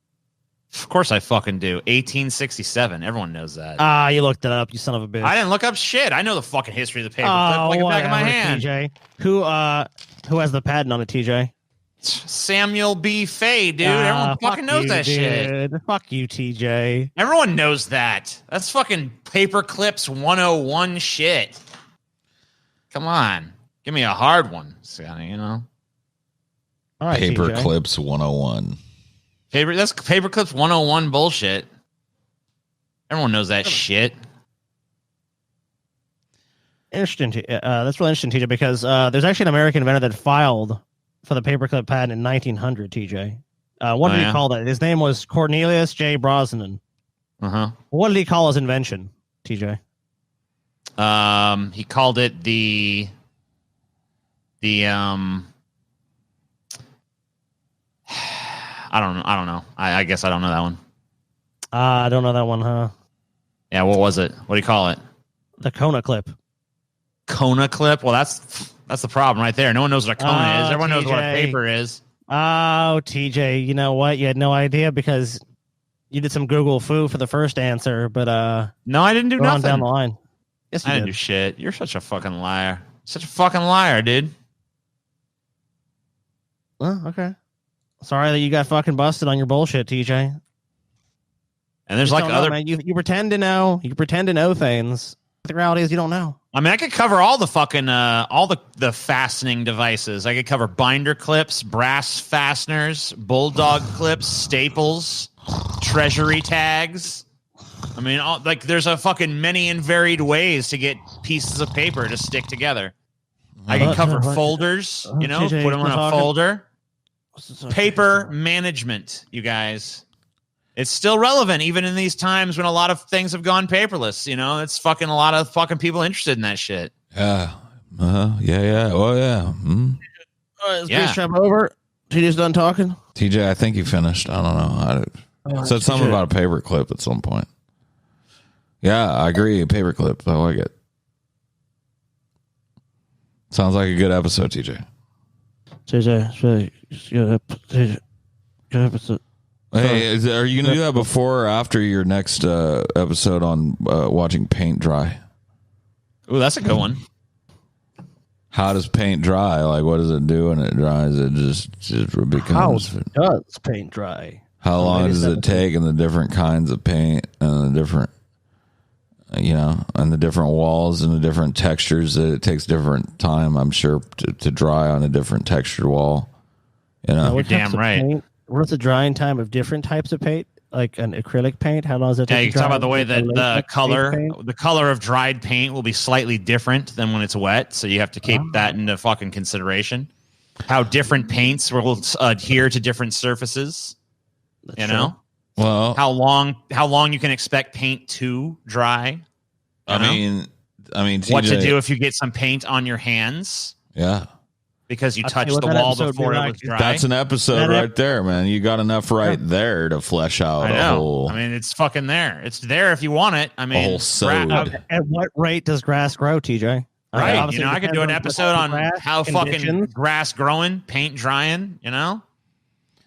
S2: Of course I fucking do. 1867. Everyone knows that.
S3: Ah, you looked it up, you son of a bitch.
S2: I didn't look up shit. I know the fucking history of the paperclip like the back of my hand.
S3: TJ. Who has the patent on it, TJ?
S2: Samuel B. Fay, dude. Everyone fucking knows that shit.
S3: Fuck you, TJ.
S2: Everyone knows that. That's fucking Paperclips 101 shit. Come on. Give me a hard one, Scotty, you know?
S3: All right,
S4: Paper
S3: TJ.
S4: Clips 101.
S2: That's Paperclips 101 bullshit. Everyone knows that shit.
S3: Interesting. That's really interesting, TJ, because there's actually an American inventor that filed for the paperclip patent in 1900, TJ. What did he call that? His name was Cornelius J. Brosnan.
S2: Uh-huh.
S3: What did he call his invention, TJ?
S2: He called it the I don't know. I guess I don't know that one.
S3: I don't know that one, huh?
S2: Yeah, what was it? What do you call it?
S3: The Kona clip.
S2: Kona clip? Well, that's the problem right there. No one knows what a Kona is. Everyone knows what a paper is.
S3: Oh, TJ, you know what? You had no idea because you did some Google foo for the first answer, but
S2: no, I didn't do nothing.
S3: down the line. Yes, you
S2: I didn't do shit. You're such a fucking liar. Such a fucking liar, dude.
S3: Well, okay. Sorry that you got fucking busted on your bullshit, TJ.
S2: And there's like other.
S3: Man. You pretend to know. You pretend to know things. The reality is you don't know.
S2: I mean, I could cover all the fucking all the fastening devices. I could cover binder clips, brass fasteners, bulldog clips, staples, treasury tags. I mean, there's a fucking many and varied ways to get pieces of paper to stick together. I can cover folders, you know,
S3: TJ,
S2: put them in a
S3: talking.
S2: folder. Paper management, you guys. It's still relevant even in these times when a lot of things have gone paperless. You know, it's fucking a lot of fucking people interested in that shit.
S4: Yeah. Yeah. Oh, yeah.
S3: All right, is Grease Trap over? TJ's done talking?
S4: TJ, I think you finished. I don't know. I said something about a paper clip at some point. Yeah, I agree. A paper clip. I like it. Sounds like a good episode, TJ.
S3: TJ, it's really good episode.
S4: Hey, are you going to do that before or after your next episode on watching paint dry?
S2: Ooh, that's a good one.
S4: How does paint dry? Like, what does it do when it dries? It just becomes.
S3: How does paint dry?
S4: How long does it take, and the different kinds of paint, and the different, and the different walls and the different textures? That it takes different time, I'm sure, to dry on a different textured wall.
S2: You're damn right.
S3: What's the drying time of different types of paint, like an acrylic paint? How long does it take?
S2: Yeah, you can talk about the way that the color of dried paint will be slightly different than when it's wet, so you have to keep that into fucking consideration. How different paints will adhere to different surfaces. That's true.
S4: Well,
S2: how long you can expect paint to dry.
S4: I mean, TJ,
S2: what to do if you get some paint on your hands?
S4: Yeah.
S2: Because you touched the wall before it was dry.
S4: That's an episode right there, man. You got enough there to flesh out a whole.
S2: I mean, it's fucking there. It's there if you want it. I mean,
S4: a whole sode.
S3: At what rate does grass grow, TJ?
S2: Right. I could do an episode on how fucking grass growing, paint drying,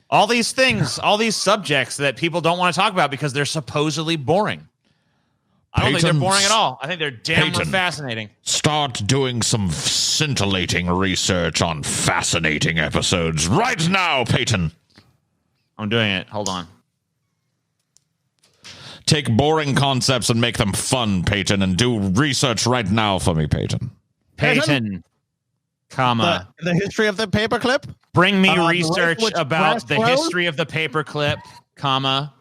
S2: all these things, all these subjects that people don't want to talk about because they're supposedly boring. I don't think they're boring at all. I think they're damn fascinating.
S4: Start doing some scintillating research on fascinating episodes right now, Peyton.
S2: I'm doing it. Hold on.
S4: Take boring concepts and make them fun, Peyton, and do research right now for me, Peyton.
S2: Peyton, comma.
S3: The history of the paperclip?
S2: Bring me research about the history of the paperclip, comma.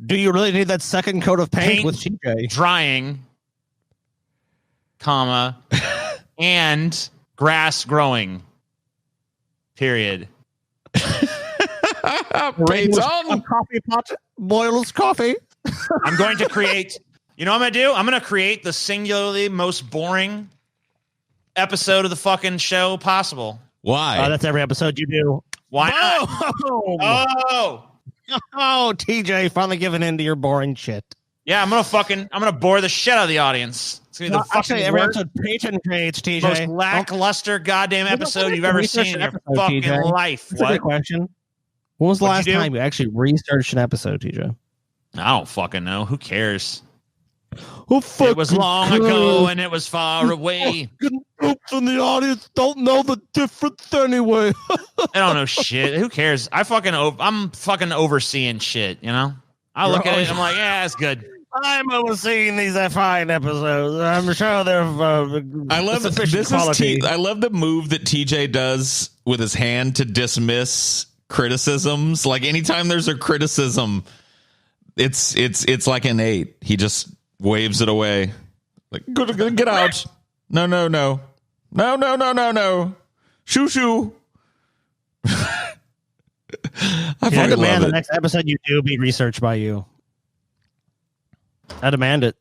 S3: Do you really need that second coat of paint with TJ?
S2: Drying, comma, and grass growing, period.
S3: A coffee pot boils coffee.
S2: I'm going to create, you know what I'm going to do? I'm going to create the singularly most boring episode of the fucking show possible.
S4: Why?
S3: That's every episode you do.
S2: Why not?
S3: Oh, TJ, finally giving in to your boring shit.
S2: Yeah, I'm gonna bore the shit out of the audience. It's gonna be the fucking
S3: every
S2: worst,
S3: episode Peyton creates, TJ.
S2: most lackluster goddamn episode you've ever seen in your
S3: episode,
S2: fucking
S3: TJ.
S2: life.
S3: That's a good question. When was the
S2: What'd
S3: last
S2: you do?
S3: time you actually researched an episode, TJ?
S2: I don't fucking know. Who cares?
S3: Who
S2: It was long ago and it was far away.
S3: Folks in the audience don't know the difference anyway.
S2: I don't know shit. Who cares? I'm fucking overseeing shit, you know? I look at it, I'm like, yeah, it's good.
S3: I'm overseeing these fine episodes. I'm sure they're
S4: I love
S3: sufficient quality.
S4: I love the move that TJ does with his hand to dismiss criticisms. Like anytime there's a criticism, it's like innate. He just waves it away. Like get out. No. Shoo shoo. I fucking
S3: demand
S4: love
S3: the
S4: it.
S3: next episode you do be researched by you. I demand it.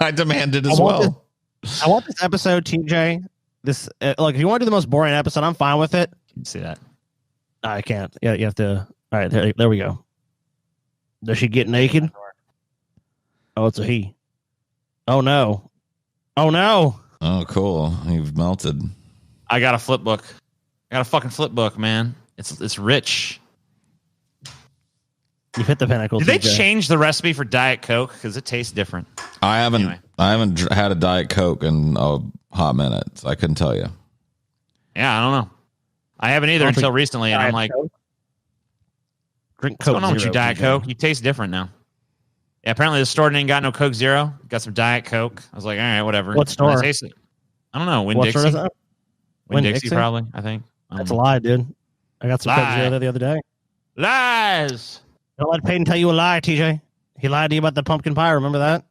S4: I demand it as well.
S3: I want this episode, TJ. This like if you want to do the most boring episode, I'm fine with it.
S2: Can you see that?
S3: I can't. Yeah, you have to. All right, there we go. Does she get naked? Oh, it's a he. Oh no! Oh no!
S4: Oh, cool. You've melted.
S2: I got a flip book. I got a fucking flip book, man. It's rich.
S3: You hit the pinnacle.
S2: Did they
S3: TJ.
S2: change the recipe for Diet Coke? Because it tastes different.
S4: I haven't
S2: Anyway.
S4: had a Diet Coke in a hot minute. So I couldn't tell you.
S2: Yeah, I don't know. I haven't either
S3: I don't
S2: until
S3: think
S2: recently, and I'm
S3: Diet
S2: like,
S3: Coke? Drink
S2: what's
S3: Coke
S2: going on with
S3: Zero,
S2: you, Diet
S3: TJ.
S2: Coke? You taste different now. Yeah, apparently the store ain't got no Coke Zero. Got some Diet Coke. I was like, all right, whatever.
S3: What store?
S2: And I taste it. I don't know.
S3: What store is
S2: Winn-Dixie?
S3: that?
S2: Winn-Dixie,
S3: Winn-Dixie?
S2: probably, I think. I don't
S3: That's a
S2: know.
S3: lie, dude. I got some Coke
S2: Lie.
S3: Zero there the other day.
S2: Lies.
S3: Don't let Peyton tell you a lie, TJ. He lied to you about the pumpkin pie. Remember that?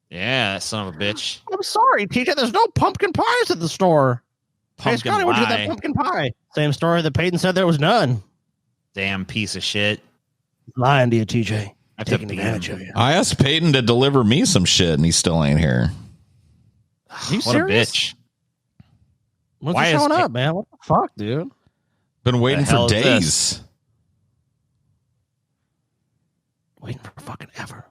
S2: Yeah, that son of a bitch.
S3: I'm sorry, TJ. There's no pumpkin pies at the store. Hey,
S2: Pumpkin
S3: Scotty, where'd you get
S2: pie.
S3: that pumpkin pie? Same story that Peyton said there was none.
S2: Damn piece of shit.
S3: Lying to you, TJ.
S2: I have to
S3: Taking
S2: beat
S3: advantage
S2: him.
S3: of you.
S4: I asked Peyton to deliver me some shit, and he still ain't here.
S3: Are you
S2: What
S3: serious?
S2: a bitch.
S3: When's
S2: Why
S3: he
S2: is
S3: showing
S2: Pey-
S3: up, man? What the fuck, dude?
S4: Been waiting
S2: The hell
S4: for
S2: is
S4: days.
S2: this?
S3: Waiting for fucking ever.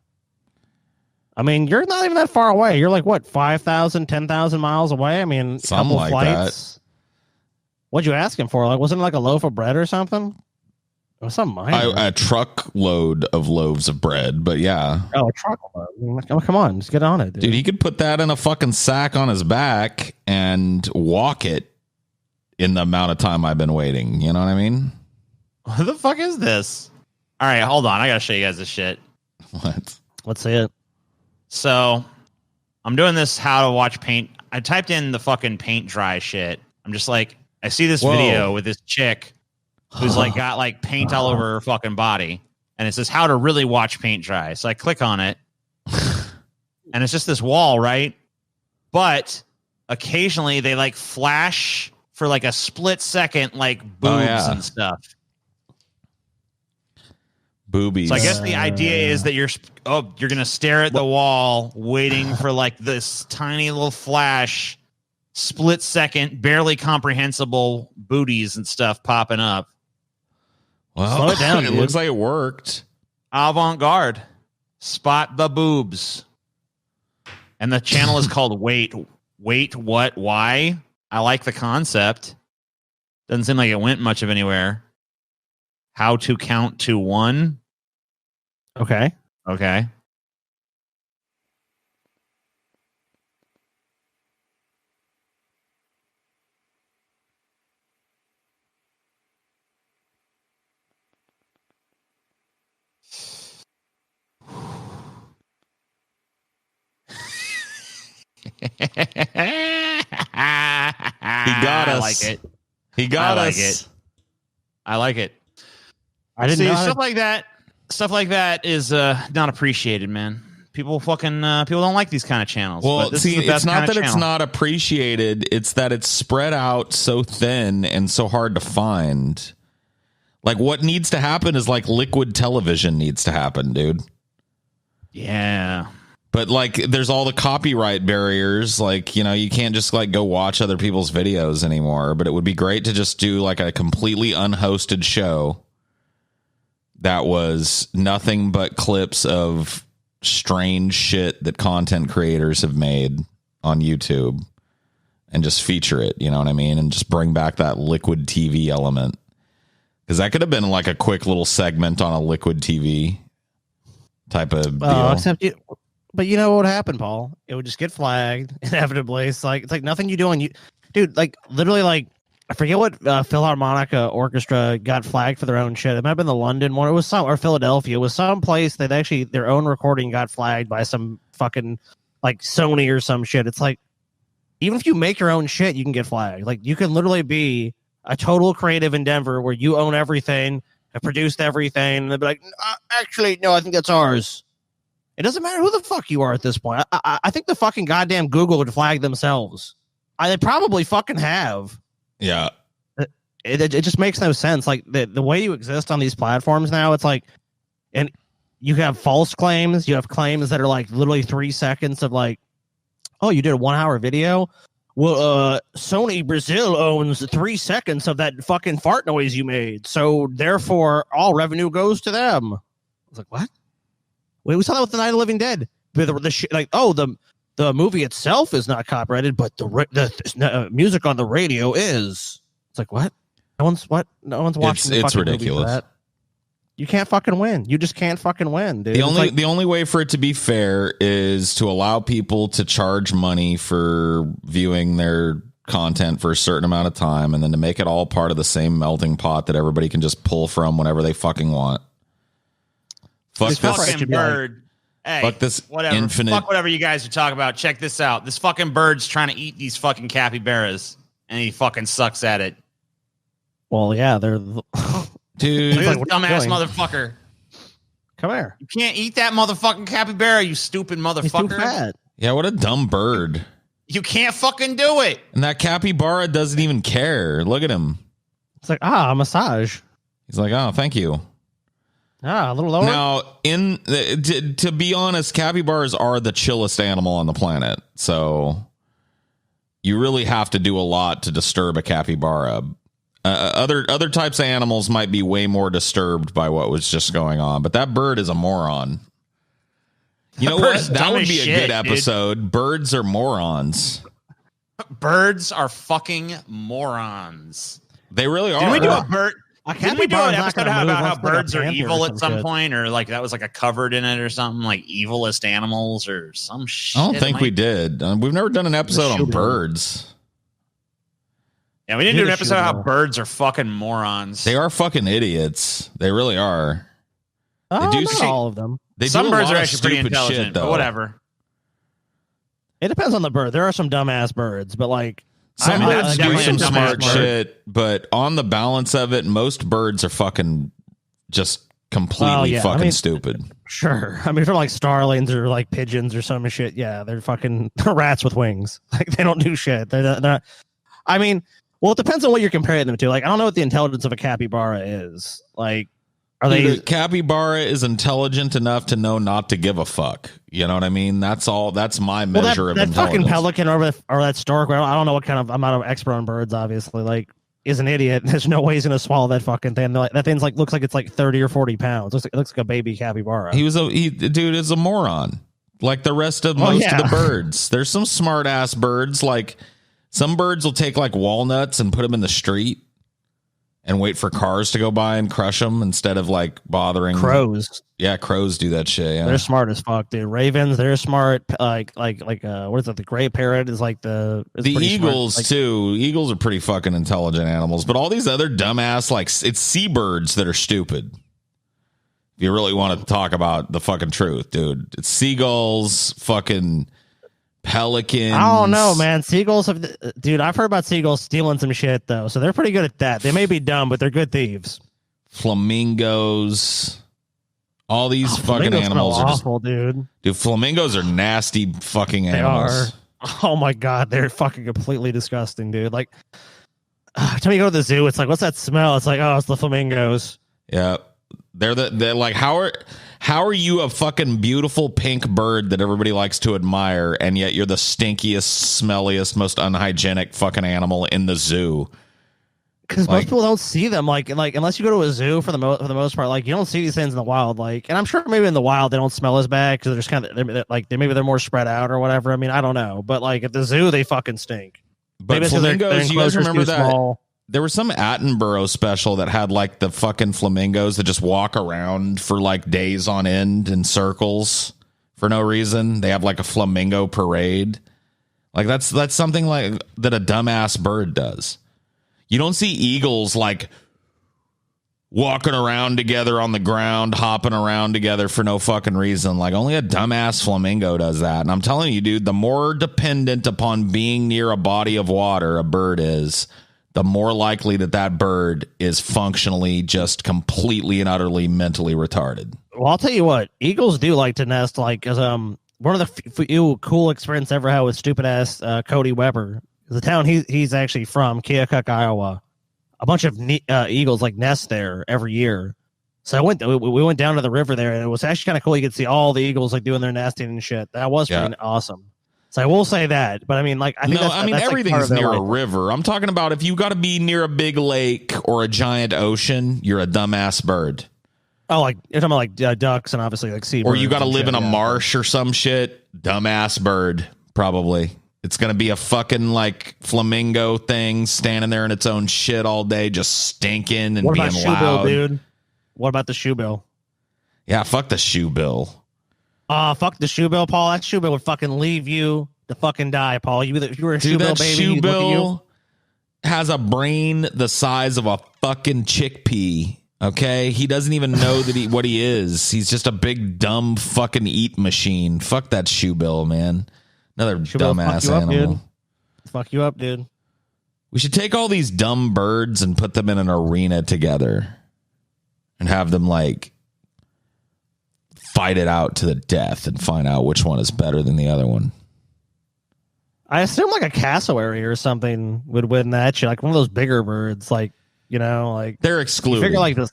S3: I mean, you're not even that far away. You're like, what, 5,000, 10,000 miles away? I mean, a
S4: Something
S3: couple
S4: like
S3: flights. What'd you ask him for? Like, wasn't it like a loaf of bread or something? It was something minor.
S4: A truckload of loaves of bread, but yeah.
S3: Oh, a truckload. Oh, come on, just get on it, dude.
S4: Dude, he could put that in a fucking sack on his back and walk it in the amount of time I've been waiting. You know what I mean?
S2: What the fuck is this? All right, hold on. I gotta show you guys this shit.
S4: What?
S3: Let's see it.
S2: So, I'm doing this how to watch paint. I typed in the fucking paint dry shit. I'm just like, I see this
S4: Whoa.
S2: video with this chick who's like got like paint all over her fucking body, and it says how to really watch paint dry. So I click on it, and it's just this wall, right? But occasionally they like flash for like a split second, like boobs
S4: yeah.
S2: and stuff.
S4: Boobies.
S2: So I guess the idea is that you're gonna stare at the wall, waiting for like this tiny little flash, split second, barely comprehensible booties and stuff popping up.
S4: Well,
S3: Slow it down,
S4: it
S3: dude.
S4: looks like it worked.
S2: Avant-garde, spot the boobs, and the channel is called Wait, What, Why? I like the concept. Doesn't seem like it went much of anywhere. How to count to one.
S3: Okay.
S2: Okay. He
S4: got us.
S2: I like it.
S4: He got
S2: I like
S4: us.
S2: it. I like it.
S3: I didn't
S2: See,
S3: know.
S2: stuff like that. Stuff like that is not appreciated, man. People don't like these kind of channels.
S4: Well,
S2: but this
S4: see,
S2: is the best
S4: it's not
S2: kind of
S4: that it's
S2: channel.
S4: not appreciated. It's that it's spread out so thin and so hard to find. Like, what needs to happen is like liquid television needs to happen, dude.
S2: Yeah.
S4: But like, there's all the copyright barriers. Like, you know, you can't just like go watch other people's videos anymore. But it would be great to just do like a completely unhosted show that was nothing but clips of strange shit that content creators have made on YouTube and just feature it, you know what I mean? And just bring back that liquid TV element. Because that could have been like a quick little segment on a liquid TV type of deal.
S3: But you know what would happen, Paul? It would just get flagged inevitably. It's like nothing you do on you, dude. Like literally, like I forget what Philharmonica Orchestra got flagged for their own shit. It might have been the London one. It was or Philadelphia. It was some place that actually their own recording got flagged by some fucking like Sony or some shit. It's like even if you make your own shit, you can get flagged. Like you can literally be a total creative endeavor where you own everything, have produced everything, and they'll be like, actually, no, I think that's ours. It doesn't matter who the fuck you are at this point. I think the fucking goddamn Google would flag themselves. They probably fucking have.
S4: Yeah.
S3: It just makes no sense. Like the way you exist on these platforms now, it's like, and you have false claims. You have claims that are like literally 3 seconds of like, oh, you did a 1 hour video. Well, Sony Brazil owns 3 seconds of that fucking fart noise you made. So therefore all revenue goes to them. I was like, what? Wait, we saw that with the Night of the Living Dead. The movie itself is not copyrighted, but the music on the radio is. It's like what? No one's watching.
S4: It's ridiculous.
S3: That. You can't fucking win. You just can't fucking win, dude.
S4: The only way for it to be fair is to allow people to charge money for viewing their content for a certain amount of time, and then to make it all part of the same melting pot that everybody can just pull from whenever they fucking want. Fuck
S2: this fucking bird. Hey,
S4: fuck this
S2: whatever.
S4: infinite.
S2: Fuck whatever you guys are talking about. Check this out. This fucking bird's trying to eat these fucking capybaras, and he fucking sucks at it.
S3: Well, yeah, they're
S4: Dude,
S2: like, dumbass motherfucker.
S3: Come here.
S2: You can't eat that motherfucking capybara, you stupid motherfucker.
S3: He's too fat.
S4: Yeah, what a dumb bird.
S2: You can't fucking do it.
S4: And that capybara doesn't even care. Look at him.
S3: It's like, a massage.
S4: He's like, oh, thank you.
S3: A little lower.
S4: Now, to be honest, capybaras are the chillest animal on the planet. So you really have to do a lot to disturb a capybara. Other types of animals might be way more disturbed by what was just going on, but that bird is a moron. You know what? That would be a good episode. Dude. Birds are morons.
S2: Birds are fucking morons.
S4: They really are.
S2: Did we do a bird?
S3: Didn't we do an
S2: episode about how birds are evil at some point, or like that was like a covered in it or something, like evilest animals or some shit?
S4: I don't think we did. We've never done an episode on birds.
S2: Yeah, we didn't do an episode on how birds are fucking morons.
S4: They are fucking idiots. They really are.
S3: Not all of them.
S2: Some birds are actually pretty intelligent, but whatever.
S3: It depends on the bird. There are some dumbass birds, but like
S4: some birds do some smart shit. But on the balance of it, most birds are fucking just completely stupid.
S3: Sure. I mean, for like starlings or like pigeons or some shit, yeah, they're fucking rats with wings. Like they don't do shit. They're not. I mean, well, it depends on what you're comparing them to. Like, I don't know what the intelligence of a capybara is. Like,
S4: a capybara is intelligent enough to know not to give a fuck. You know what I mean? That's all. That's my measure of intelligence. That fucking
S3: pelican or that stork. I don't know what kind of. I'm not an expert on birds, obviously. Like, is an idiot. There's no way he's gonna swallow that fucking thing. That thing's like looks like it's like 30 or 40 pounds. It looks like a baby capybara.
S4: Dude is a moron. Like the rest of most of the birds. There's some smart ass birds. Like some birds will take like walnuts and put them in the street and wait for cars to go by and crush them instead of like bothering
S3: crows.
S4: Yeah, crows do that shit. Yeah.
S3: They're smart as fuck, dude. Ravens, they're smart. What is it? The gray parrot is like the
S4: eagles
S3: smart.
S4: too. Eagles are pretty fucking intelligent animals, but all these other dumbass it's seabirds that are stupid. If you really want to talk about the fucking truth, dude, it's seagulls, fucking pelicans.
S3: I don't know, man. Seagulls dude, I've heard about seagulls stealing some shit though, so they're pretty good at that. They may be dumb, but they're good thieves.
S4: Flamingos, all these fucking animals are
S3: awful, dude.
S4: Flamingos are nasty fucking animals.
S3: They are. Oh my god, they're fucking completely disgusting, dude. Like, time you go to the zoo, it's like, what's that smell? It's like, oh, it's the flamingos.
S4: Yeah, they're like, how are you a fucking beautiful pink bird that everybody likes to admire, and yet you're the stinkiest, smelliest, most unhygienic fucking animal in the zoo?
S3: because most people don't see them. Like unless you go to a zoo for the most part, like you don't see these things in the wild. Like, and I'm sure maybe in the wild they don't smell as bad because they're just kind of like maybe they're more spread out or whatever. I mean, I don't know, but like at the zoo they fucking stink.
S4: But flamingos, you guys remember that? Small. There was some Attenborough special that had like the fucking flamingos that just walk around for like days on end in circles for no reason. They have like a flamingo parade. Like that's something like that a dumbass bird does. You don't see eagles like walking around together on the ground, hopping around together for no fucking reason. Like only a dumbass flamingo does that. And I'm telling you, dude, the more dependent upon being near a body of water a bird is, the more likely that bird is functionally just completely and utterly mentally retarded.
S3: Well, I'll tell you what, eagles do like to nest. Like, cause one of the few cool experience I ever had with stupid ass Cody Weber, the town he's actually from, Keokuk, Iowa. A bunch of eagles like nest there every year. So we went down to the river there, and it was actually kind of cool. You could see all the eagles like doing their nesting and shit. That was pretty awesome. So I will say that, but I mean, like, I think that's
S4: everything's
S3: like
S4: near a river. I'm talking about if you got to be near a big lake or a giant ocean, you're a dumbass bird.
S3: Oh, like you're talking about like ducks and obviously like seabirds.
S4: Or you got to live in a marsh or some shit. Dumbass bird, probably. It's going to be a fucking like flamingo thing standing there in its own shit all day, just stinking and being loud.
S3: Shoebill, dude? What about the shoebill?
S4: Yeah, fuck the shoebill.
S3: Fuck the shoebill, Paul. That shoebill would fucking leave you to fucking die, Paul. If you were a shoebill baby,
S4: shoebill has a brain the size of a fucking chickpea. Okay, he doesn't even know what he is. He's just a big dumb fucking eat machine. Fuck that shoebill, man. Another dumbass animal.
S3: Fuck you up, dude.
S4: We should take all these dumb birds and put them in an arena together and have them like fight it out to the death and find out which one is better than the other one.
S3: I assume like a cassowary or something would win that shit. Like one of those bigger birds, like, you know, like
S4: they're excluded.
S3: Figure like this.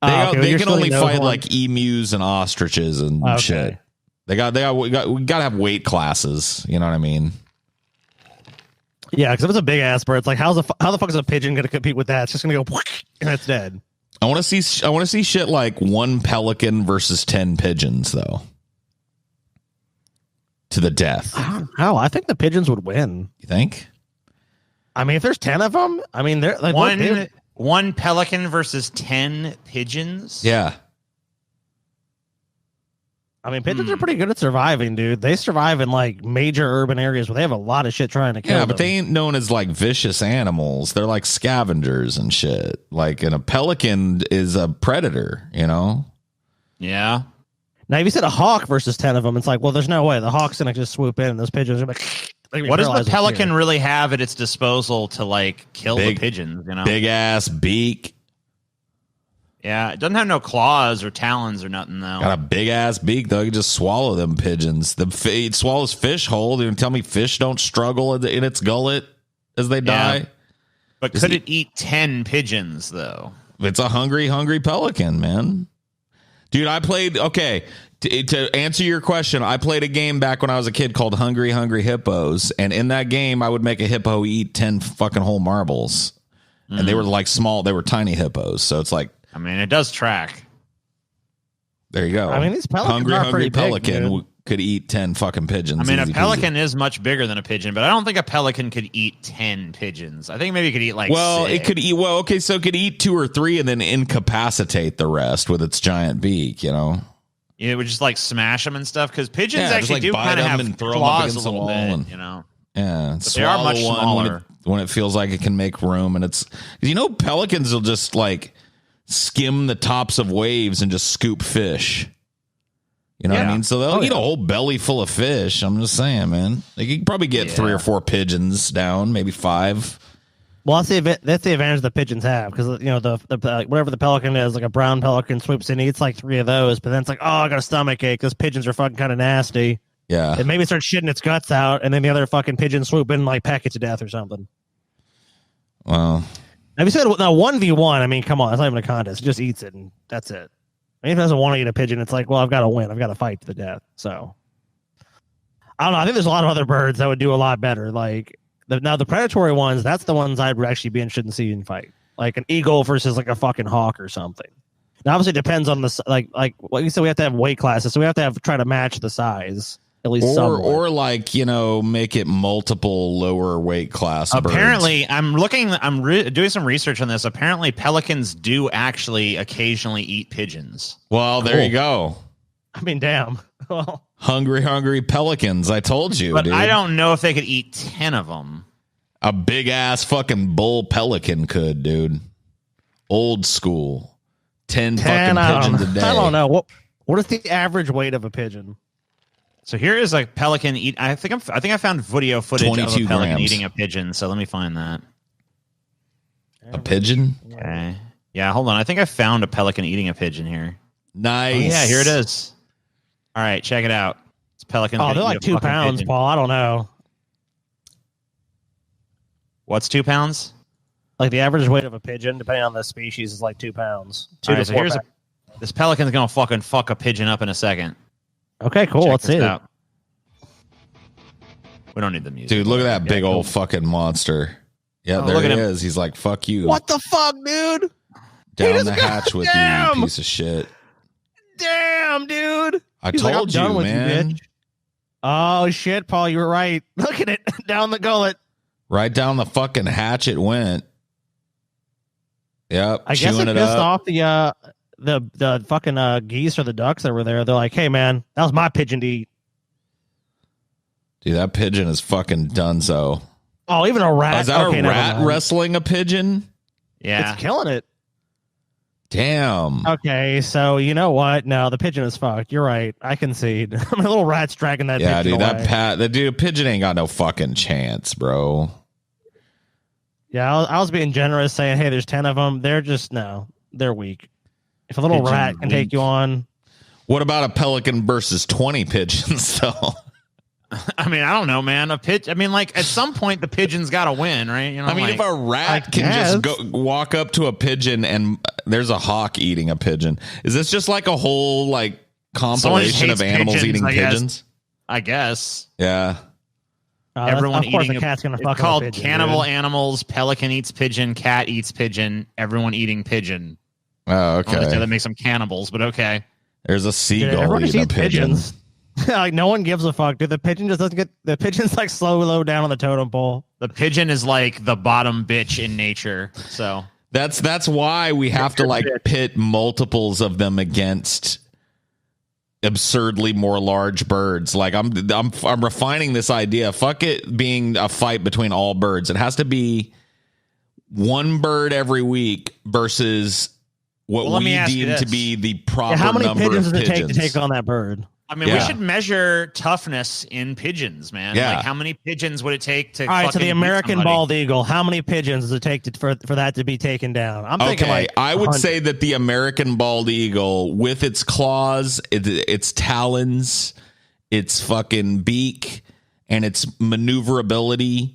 S4: They can only fight like emus and ostriches and shit. We got to have weight classes. You know what I mean?
S3: Yeah, because if it's a big ass bird, it's like how the fuck is a pigeon going to compete with that? It's just going to go and it's dead.
S4: I want to see shit like 1 pelican versus 10 pigeons though. To the death.
S3: How? I think the pigeons would win.
S4: You think?
S3: I mean, if there's 10 of them, I mean, they're like
S2: one pelican versus 10 pigeons.
S4: Yeah.
S3: I mean, pigeons are pretty good at surviving, dude. They survive in like major urban areas where they have a lot of shit trying to kill them.
S4: But they ain't known as like vicious animals. They're like scavengers and shit. Like, and a pelican is a predator, you know?
S2: Yeah.
S3: Now, if you said a hawk versus 10 of them, it's like, well, there's no way. The hawk's going to just swoop in and those pigeons are like...
S2: What does the pelican really have at its disposal to like kill the pigeons, you know?
S4: Big ass beak.
S2: Yeah, it doesn't have no claws or talons or nothing, though.
S4: Got a big ass beak, though. You can just swallow them pigeons. It swallows fish whole. You tell me fish don't struggle in its gullet as they die?
S2: But could it eat 10 pigeons, though?
S4: It's a hungry pelican, man. Dude, I played... Okay, to answer your question, I played a game back when I was a kid called Hungry Hippos, and in that game, I would make a hippo eat 10 fucking whole marbles. And they were like small... They were tiny hippos, so it's like...
S2: I mean, it does track.
S4: There you go.
S3: I mean, these pelicans are
S4: hungry
S3: pretty
S4: pelican
S3: big,
S4: could eat 10 fucking pigeons.
S2: I mean, a pelican is much bigger than a pigeon, but I don't think a pelican could eat 10 pigeons. I think maybe it could eat like 6.
S4: It could eat. Well, okay, so it could eat 2 or 3 and then incapacitate the rest with its giant beak. You know,
S2: it would just like smash them and stuff because pigeons actually
S4: like
S2: do kind of have
S4: and throw
S2: claws
S4: them
S2: a little bit.
S4: and,
S2: you know,
S4: yeah,
S2: but they are much smaller
S4: when it feels like it can make room. And it's pelicans will just like skim the tops of waves and just scoop fish. You know what I mean? So they'll eat a whole belly full of fish. I'm just saying, man. Like you can probably get 3 or 4 pigeons down, maybe 5.
S3: Well, that's the advantage the pigeons have because the whatever the pelican is, like a brown pelican swoops in, eats like 3 of those, but then it's like, oh, I got a stomach ache. Those pigeons are fucking kind of nasty.
S4: Yeah,
S3: and maybe it starts shitting its guts out, and then the other fucking pigeon swoop in and like peck it to death or something.
S4: Well,
S3: have you said now 1v1? I mean, come on, it's not even a contest. It just eats it, and that's it. I mean, if it doesn't want to eat a pigeon, it's like, well, I've got to win. I've got to fight to the death. So I don't know. I think there's a lot of other birds that would do a lot better. Like Now the predatory ones, that's the ones I'd actually be interested in seeing fight, like an eagle versus like a fucking hawk or something. Now, obviously, it depends on the like what you said. We have to have weight classes, so we have to try to match the size at least.
S4: Or like make it multiple lower weight class.
S2: Apparently,
S4: birds.
S2: I'm doing some research on this. Apparently, pelicans do actually occasionally eat pigeons.
S4: Well, there you go.
S3: I mean, damn. Well,
S4: hungry pelicans. I told you,
S2: but
S4: dude.
S2: I don't know if they could eat 10 of them.
S4: A big ass fucking bull pelican could, dude. Old school. 10 fucking pigeons a day.
S3: I don't know. What is the average weight of a pigeon?
S2: So here is a pelican eat. I think I found video footage of a pelican
S4: grams.
S2: eating a pigeon. So let me find that.
S4: A pigeon?
S2: Okay. Yeah, hold on. I think I found a pelican eating a pigeon here.
S4: Nice.
S2: Oh, yeah, here it is. All right, check it out. It's pelican.
S3: Oh, they're like 2 pounds,
S2: pigeon.
S3: Paul. I don't know.
S2: What's 2 pounds?
S3: Like the average weight of a pigeon, depending on the species, is like 2 pounds.
S2: So here's this pelican's gonna fucking fuck a pigeon up in a second.
S3: Okay, cool.
S2: Check
S3: Let's see it.
S2: out. We don't need the music.
S4: Dude, look at that big old fucking monster. Yeah, there he is. He's like, fuck you.
S3: What the fuck, dude?
S4: Down the hatch with
S3: damn.
S4: you, piece of shit.
S3: Damn, dude.
S4: I
S3: He's like,
S4: told
S3: I'm done
S4: you,
S3: with
S4: man.
S3: bitch. Oh, shit, Paul. You were right. Look at it. Down the gullet.
S4: Right down the fucking hatch it went. Yep.
S3: I guess it
S4: chewing
S3: pissed
S4: up.
S3: off the fucking geese or the ducks that were there. They're like, hey, man, that was my pigeon to eat.
S4: Dude, that pigeon is fucking donezo.
S3: Oh, even a rat.
S4: Is that
S3: Okay,
S4: a
S3: never
S4: rat
S3: mind.
S4: wrestling a pigeon?
S2: Yeah.
S3: It's killing it.
S4: Damn.
S3: Okay, so you know what? No, the pigeon is fucked. You're right. I concede. I mean, little rat's dragging that
S4: Yeah,
S3: pigeon
S4: dude,
S3: away.
S4: that dude, pigeon ain't got no fucking chance, bro.
S3: Yeah, I was being generous saying, hey, there's 10 of them. They're just, they're weak. If a little
S2: Pigeon
S3: rat can take you on.
S4: What about a pelican versus 20 pigeons, though?
S2: I mean, I don't know, man. Like at some point the pigeon's got to win, right? You know,
S4: I mean, if a rat can just go walk up to a pigeon and there's a hawk eating a pigeon, is this just like a whole like compilation of animals eating pigeons?
S2: I guess.
S4: Yeah.
S2: Everyone
S3: of course
S2: eating
S3: a cat's gonna
S2: it's
S3: fuck
S2: called
S3: a pigeon,
S2: cannibal
S3: dude.
S2: animals. Pelican eats pigeon. Cat eats pigeon. Everyone eating pigeon.
S4: Oh,
S2: I don't know
S4: okay.
S2: that makes them cannibals, but okay.
S4: There's a
S3: Dude,
S4: seagull
S3: everyone
S4: eating a
S3: eats
S4: pigeon.
S3: pigeons. Like no one gives a fuck, dude. The pigeon just doesn't get. The pigeon's like low down on the totem pole.
S2: The pigeon is like the bottom bitch in nature. So
S4: That's why we have to like pit multiples of them against absurdly more large birds. Like I'm refining this idea. Fuck it being a fight between all birds. It has to be one bird every week versus what
S2: let me
S4: we
S2: ask you
S4: deem to
S2: this.
S4: be the proper
S3: How many
S4: number
S3: pigeons
S4: of
S3: does it take
S4: pigeons.
S3: to take on that bird?
S2: I mean, we should measure toughness in pigeons, man.
S4: Yeah.
S2: Like how many pigeons would it take to?
S3: All right, so
S2: fucking
S3: the
S2: beat
S3: American
S2: somebody?
S3: bald eagle. How many pigeons does it take for that to be taken down? I'm thinking
S4: Okay,
S3: like
S4: I would
S3: 100.
S4: say that the American bald eagle, with its claws, its talons, its fucking beak, and its maneuverability,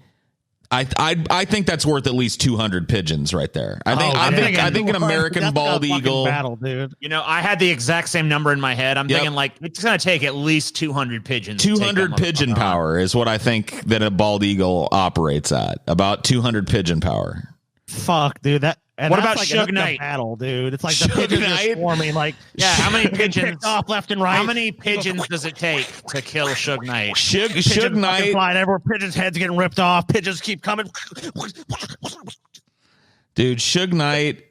S4: I think that's worth at least 200 pigeons right there. I think an American
S3: That's
S4: bald
S3: a fucking
S4: eagle.
S3: battle, dude.
S2: You know, I had the exact same number in my head. I'm
S4: Yep.
S2: thinking like it's gonna take at least 200 pigeons. to take that
S4: 200 pigeon
S2: motherfucker on.
S4: power is what I think that a bald eagle operates at. About 200 pigeon power.
S3: Fuck, dude.
S2: What
S3: that's
S2: about
S3: like
S2: Suge
S3: a
S2: Knight?
S3: battle, dude. It's like the
S4: Suge
S3: pigeons are
S4: Knight?
S3: swarming. Like,
S2: Yeah, how many
S3: getting
S2: pigeons?
S3: picked off left and right?
S2: How many pigeons does it take to kill Suge Knight?
S4: Suge
S3: Pigeons fucking
S4: Knight.
S3: flying everywhere. Pigeons' heads getting ripped off. Pigeons keep coming.
S4: Dude, Suge Knight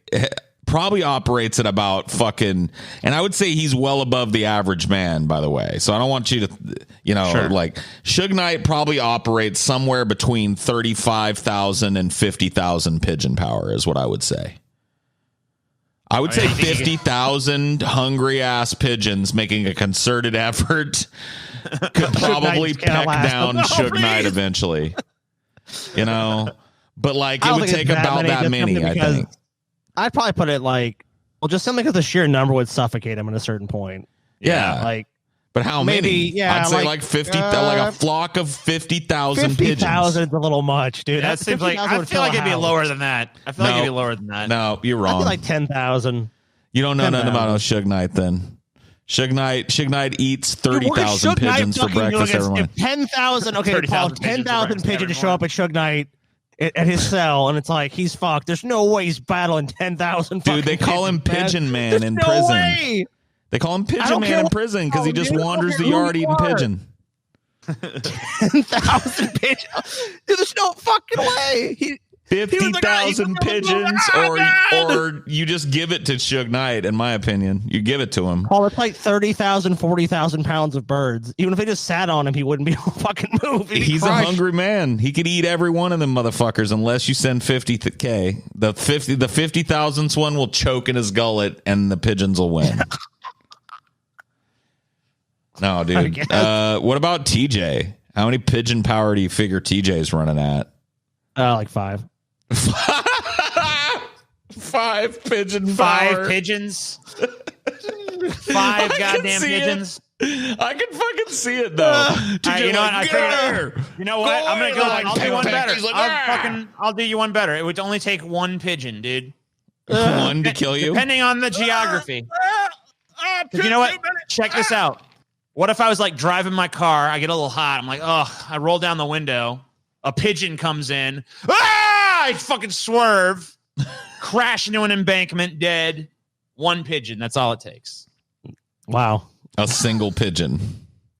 S4: probably operates at about fucking, and I would say he's well above the average man, by the way. So I don't want you to,
S2: Sure.
S4: like Suge Knight probably operates somewhere between 35,000 and 50,000 pigeon power is what I would say. I would say 50,000 hungry ass pigeons making a concerted effort could probably
S3: Knight's gonna
S4: peck
S3: last
S4: down
S3: them. No,
S4: Suge Knight
S3: please.
S4: eventually. But like
S3: I
S4: it
S3: don't
S4: would
S3: think
S4: take
S3: it's
S4: about that
S3: just
S4: many,
S3: simply
S4: I
S3: because-
S4: think.
S3: I'd probably put it like, well, just simply because the sheer number would suffocate him at a certain point.
S4: Yeah.
S3: Like
S4: But how
S3: maybe,
S4: many?
S3: yeah,
S4: I'd say
S3: like,
S4: like 50, like a flock of 50,000 pigeons.
S3: 50,000 is a little much, dude.
S2: That seems like
S3: 50,000
S2: I
S3: would
S2: feel
S3: fill
S2: like
S3: a
S2: it'd be
S3: house.
S2: lower than that. I feel like it'd be lower than that.
S4: No, you're
S3: I'd
S4: wrong.
S3: be like 10,000.
S4: You don't know nothing about
S3: 10,000.
S4: no Suge Knight then. Suge Knight eats 30,000 pigeons for breakfast every morning.
S3: 10,000. Okay, Paul, 10,000 pigeons show up at Suge Knight at his cell, and it's like he's fucked. There's no way he's battling 10,000.
S4: Dude, they call him Pigeon Man in prison. Way. They call him Pigeon Man in prison because he just wanders the yard eating pigeon.
S3: 10,000 pigeons. Dude, there's no fucking way.
S4: 50,000 pigeons, or you just give it to Suge Knight, in my opinion. You give it to him.
S3: Paul, it's like 30,000, 40,000 pounds of birds. Even if they just sat on him, he wouldn't be able to fucking move.
S4: He's a hungry man. He could eat every one of them motherfuckers unless you send 50K. The 50,000th one will choke in his gullet and the pigeons will win. No, dude. What about TJ? How many pigeon power do you figure TJ's running at?
S3: Like 5.
S4: 5 pigeon power.
S2: 5 pigeons. 5 goddamn pigeons.
S4: I can fucking see it though.
S2: You know what? You know what? I'm gonna go. I'll do one better. I'll do you one better. It would only take 1 pigeon, dude.
S4: 1 to kill you,
S2: depending on the geography. You know what? Check this out. What if I was like driving my car? I get a little hot. I'm like, oh, I roll down the window. A pigeon comes in. I fucking swerve, crash into an embankment, dead. 1 pigeon. That's all it takes.
S3: Wow.
S4: A single pigeon.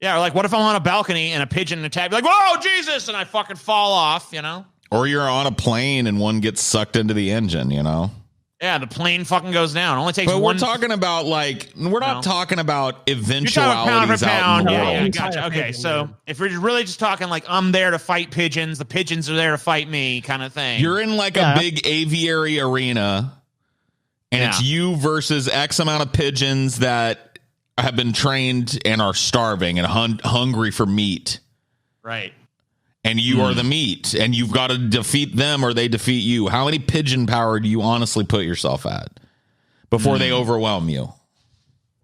S2: Yeah, or like, what if I'm on a balcony and a pigeon attack? Like, whoa, Jesus! And I fucking fall off, you know?
S4: Or you're on a plane and one gets sucked into the engine, you know?
S2: Yeah, the plane fucking goes down. It only takes
S4: but
S2: one.
S4: We're talking about we're not talking about eventualities
S2: pound for
S4: out in the world.
S2: Yeah, gotcha. Okay, so if we're really just talking like I'm there to fight pigeons, the pigeons are there to fight me kind of thing.
S4: You're in like a big aviary arena, and it's you versus X amount of pigeons that have been trained and are starving and hungry for meat.
S2: Right.
S4: And you are the meat, and you've got to defeat them or they defeat you. How many pigeon power do you honestly put yourself at before they overwhelm you?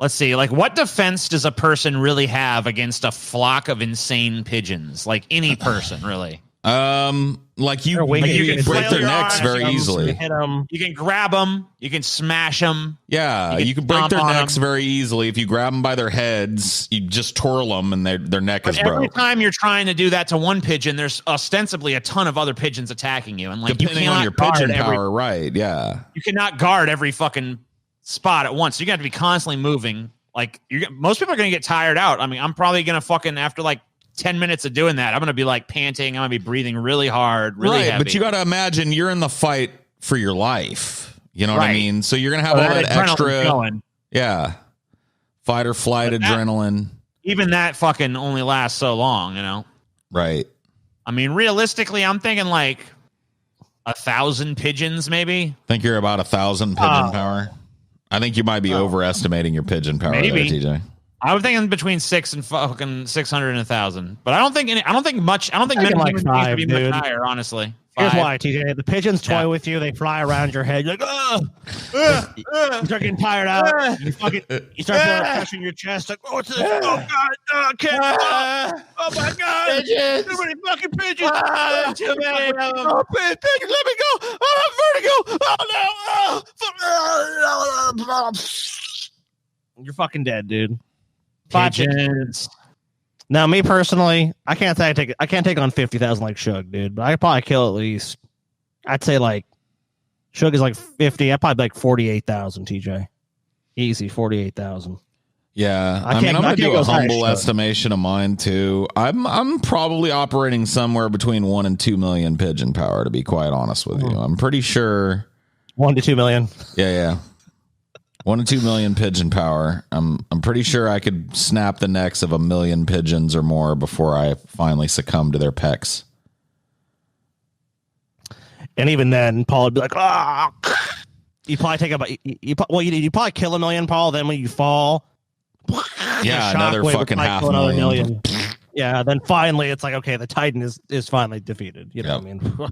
S2: Let's see. Like, what defense does a person really have against a flock of insane pigeons? Like any person, really.
S4: Like you can break their necks very easily.
S3: Hit them.
S2: You can grab them. You can smash them.
S4: Yeah, you can break their necks very easily. If you grab them by their heads, you just twirl them and their neck is broke.
S2: Every time you're trying to do that to one pigeon, there's ostensibly a ton of other pigeons attacking you. And like,
S4: depending on your pigeon power, right? Yeah,
S2: you cannot guard every fucking spot at once. You're gonna have to be constantly moving. Like, most people are gonna get tired out. I mean, I'm probably gonna fucking after like 10 minutes of doing that, I'm going to be like panting. I'm going to be breathing really hard, really heavy.
S4: But you got to imagine you're in the fight for your life. You know what I mean? So you're going to have all that extra, fight or flight adrenaline.
S2: Even that fucking only lasts so long, you know?
S4: Right.
S2: I mean, realistically, I'm thinking like 1,000 pigeons, maybe.
S4: I think you're about 1,000 pigeon power. I think you might be overestimating your pigeon power,
S2: maybe.
S4: there, TJ.
S2: I was thinking between 600 and 1,000, but I don't think much. I don't think
S3: many like 5,
S2: be
S3: dude.
S2: Much higher, honestly.
S3: 5. Here's why, TJ. The pigeons toy with you. They fly around your head. You're like, you start getting tired out. You start feeling pressure in your chest. Like, what's this? Oh God, I can't. Oh my God, pigeons. Too many fucking pigeons. Too many of them. Oh, pigeons, let me go. Oh, vertigo. Oh no. You're fucking dead, dude. 5 pigeons. Now, me personally, I can't take on 50,000 like Suge, dude. But I could probably kill at least. I'd say like Suge is like 50. I'd probably like 48,000. TJ, easy 48,000.
S4: Yeah, I mean, I'm gonna do a humble estimation of mine too. I'm probably operating somewhere between 1 and 2 million pigeon power. To be quite honest with you, I'm pretty sure
S3: 1 to 2 million.
S4: Yeah. 1 to 2 million pigeon power. I'm pretty sure I could snap the necks of 1 million pigeons or more before I finally succumb to their pecks.
S3: And even then, Paul would be like, "Ah!" You probably take about you probably kill 1 million, Paul. Then when you fall,
S4: another fucking 500,000.
S3: Million. Yeah, then finally it's like, okay, the Titan is finally defeated. You know what I mean?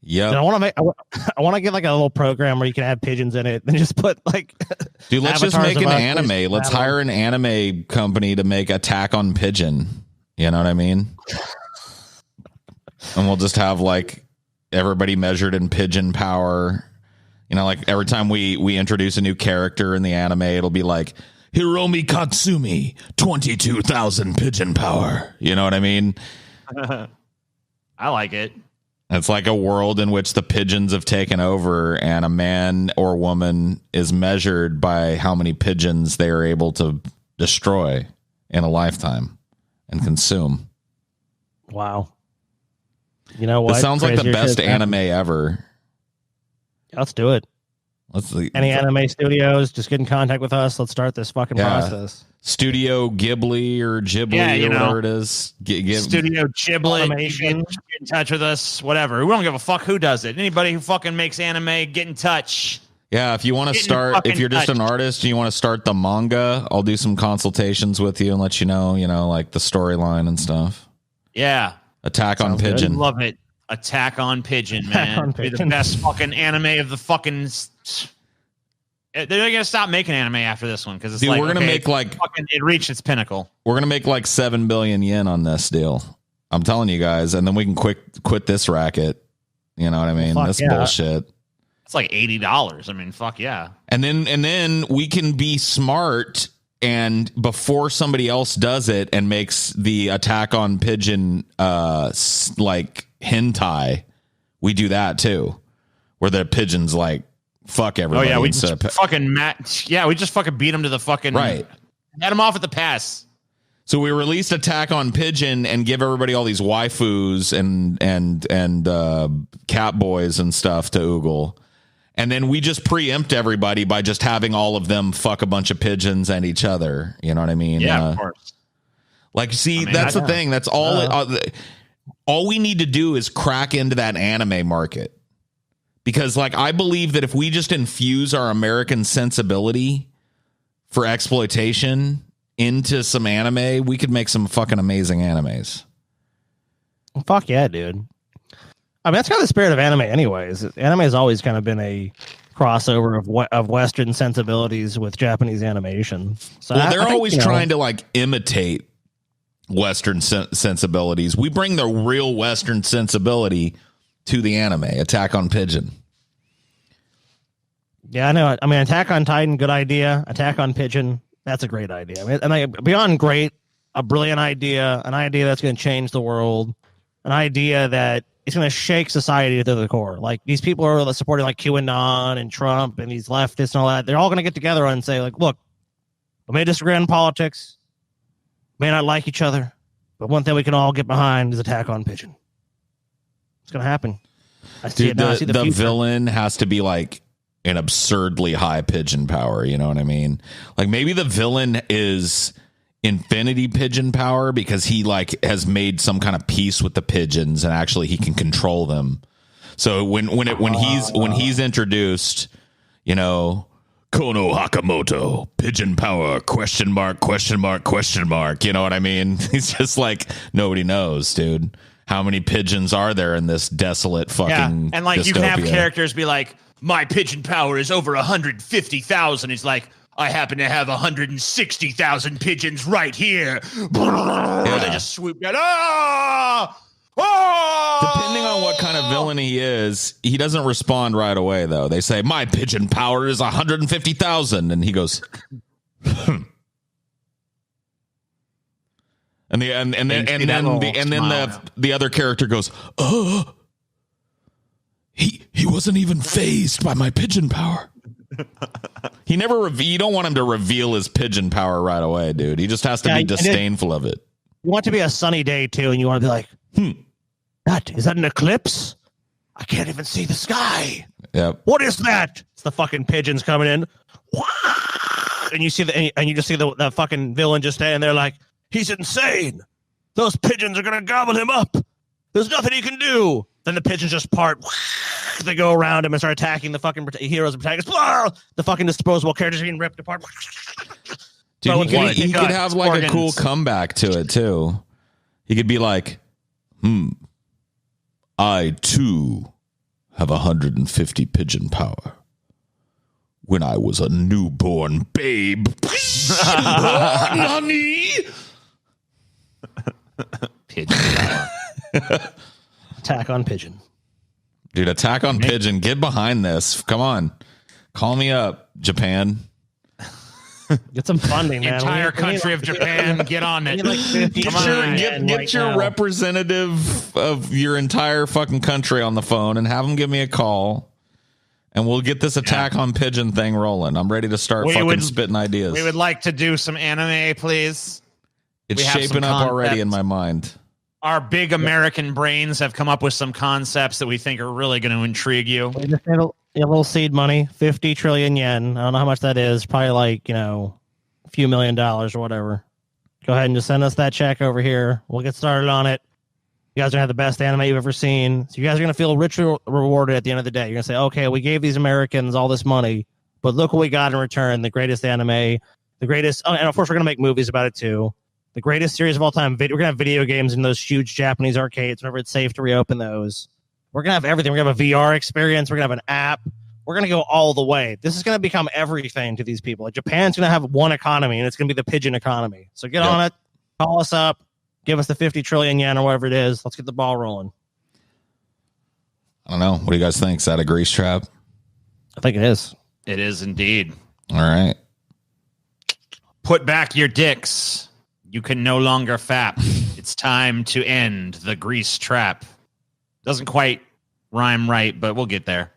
S4: Yeah,
S3: I want to get like a little program where you can have pigeons in it and just put like,
S4: dude, let's just make an anime. Let's hire an anime company to make Attack on Pigeon. You know what I mean? And we'll just have like everybody measured in pigeon power. You know, like every time we introduce a new character in the anime, it'll be like Hiromi Katsumi, 22,000 pigeon power. You know what I mean?
S2: I like it.
S4: It's like a world in which the pigeons have taken over, and a man or woman is measured by how many pigeons they are able to destroy in a lifetime and consume.
S3: Wow. You know what?
S4: It sounds like the
S3: Crazier
S4: best
S3: shit
S4: anime
S3: happened.
S4: ever.
S3: Let's do it.
S4: Let's see.
S3: Any anime studios, just get in contact with us. Let's start this fucking process.
S4: Studio Ghibli or Ghibli or whatever it is.
S2: Studio Ghibli.
S3: Animation.
S2: Get in touch with us. Whatever. We don't give a fuck who does it. Anybody who fucking makes anime, get in touch.
S4: Yeah, if you want to start, if you're just an artist and you want to start the manga, I'll do some consultations with you and let you know, like the storyline and stuff.
S2: Yeah.
S4: Attack on Pigeon.
S2: Love it. Attack on Pigeon, man. Be the best fucking anime of the fucking. They're gonna stop making anime after this one because it's like
S4: we're gonna make like
S2: fucking. It reached its pinnacle.
S4: We're gonna make like 7 billion yen on this deal. I'm telling you guys, and then we can quit this racket. You know what I mean? This bullshit.
S2: It's like $80. I mean, fuck yeah.
S4: And then we can be smart, and before somebody else does it and makes the Attack on Pigeon like hentai, we do that too, where the pigeons like fuck everybody.
S2: Oh yeah, we just fucking we just fucking beat them to the fucking
S4: right.
S2: Had them off at the pass.
S4: So we released Attack on Pigeon and give everybody all these waifus and cat boys and stuff to oogle. And then we just preempt everybody by just having all of them fuck a bunch of pigeons and each other. You know what I mean?
S2: Yeah, of course.
S4: Like, see, that's the thing. That's all we need to do is crack into that anime market. Because, like, I believe that if we just infuse our American sensibility for exploitation into some anime, we could make some fucking amazing animes.
S3: Well, fuck yeah, dude. I mean, that's kind of the spirit of anime anyways. Anime has always kind of been a crossover of Western sensibilities with Japanese animation. So
S4: they're always trying to, like, imitate Western sensibilities. We bring the real Western sensibility to the anime. Attack on Pigeon.
S3: Yeah, I know. I mean, Attack on Titan, good idea. Attack on Pigeon, that's a great idea. I mean, beyond great, a brilliant idea, an idea that's going to change the world, an idea that it's going to shake society to the core. Like, these people are supporting like QAnon and Trump and these leftists and all that. They're all going to get together and say, like, look, we may disagree on politics, may not like each other, but one thing we can all get behind is Attack on Pigeon. It's going to happen. I see it now. I see the
S4: villain has to be like an absurdly high pigeon power. You know what I mean? Like, maybe the villain is infinity pigeon power because he like has made some kind of peace with the pigeons and actually he can control them. So when he's introduced, you know, Kono Hakamoto, pigeon power, question mark. You know what I mean? He's just like, nobody knows, dude. How many pigeons are there in this desolate fucking
S2: and like
S4: dystopia?
S2: You can have characters be like, my pigeon power is over 150,000. He's like, I happen to have 160,000 pigeons right here. Yeah. They just swoop down.
S4: Depending on what kind of villain he is, he doesn't respond right away, though. They say, my pigeon power is 150,000. And he goes, And then the other character goes, he wasn't even fazed by my pigeon power. He never you don't want him to reveal his pigeon power right away, dude. He just has to be disdainful of it.
S3: You want it to be a sunny day too, and you want to be like, is that an eclipse? I can't even see the sky.
S4: Yep.
S3: What is that? It's the fucking pigeons coming in. And you see you just see the fucking villain just standing there like, he's insane. Those pigeons are gonna gobble him up. There's nothing he can do. Then the pigeons just part. They go around him and start attacking the fucking heroes and protagonists. The fucking disposable characters being ripped apart.
S4: Dude, he could have like a cool comeback to it too. He could be like, I too have 150 pigeon power. When I was a newborn babe. Honey.
S2: Pigeon power.
S3: Attack on Pigeon.
S4: Dude, Attack on Pigeon. Get behind this. Come on. Call me up, Japan.
S3: Get some funding, man.
S2: Entire country of Japan, get on it.
S4: Get your representative of your entire fucking country on the phone and have them give me a call, and we'll get this Attack on Pigeon thing rolling. I'm ready to start spitting ideas.
S2: We would like to do some anime, please.
S4: It's shaping up already in my mind.
S2: Our big American brains have come up with some concepts that we think are really going to intrigue you.
S3: A little seed money, 50 trillion yen. I don't know how much that is. Probably like, a few $1 million or whatever. Go ahead and just send us that check over here. We'll get started on it. You guys are going to have the best anime you've ever seen. So you guys are going to feel richly rewarded at the end of the day. You're going to say, okay, we gave these Americans all this money, but look what we got in return. The greatest anime, the greatest. Oh, and of course, we're going to make movies about it too. The greatest series of all time. We're going to have video games in those huge Japanese arcades whenever it's safe to reopen those. We're going to have everything. We're going to have a VR experience. We're going to have an app. We're going to go all the way. This is going to become everything to these people. Like Japan's going to have one economy, and it's going to be the pigeon economy. So get on it. Call us up. Give us the 50 trillion yen or whatever it is. Let's get the ball rolling.
S4: I don't know. What do you guys think? Is that a grease trap?
S3: I think it is.
S2: It is indeed.
S4: All right.
S2: Put back your dicks. You can no longer fap. It's time to end the grease trap. Doesn't quite rhyme right, but we'll get there.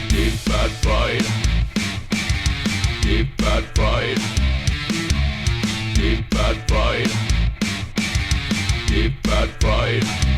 S1: Deep fat fried. Deep fat fried. Deep fat fried. Deep fat fried.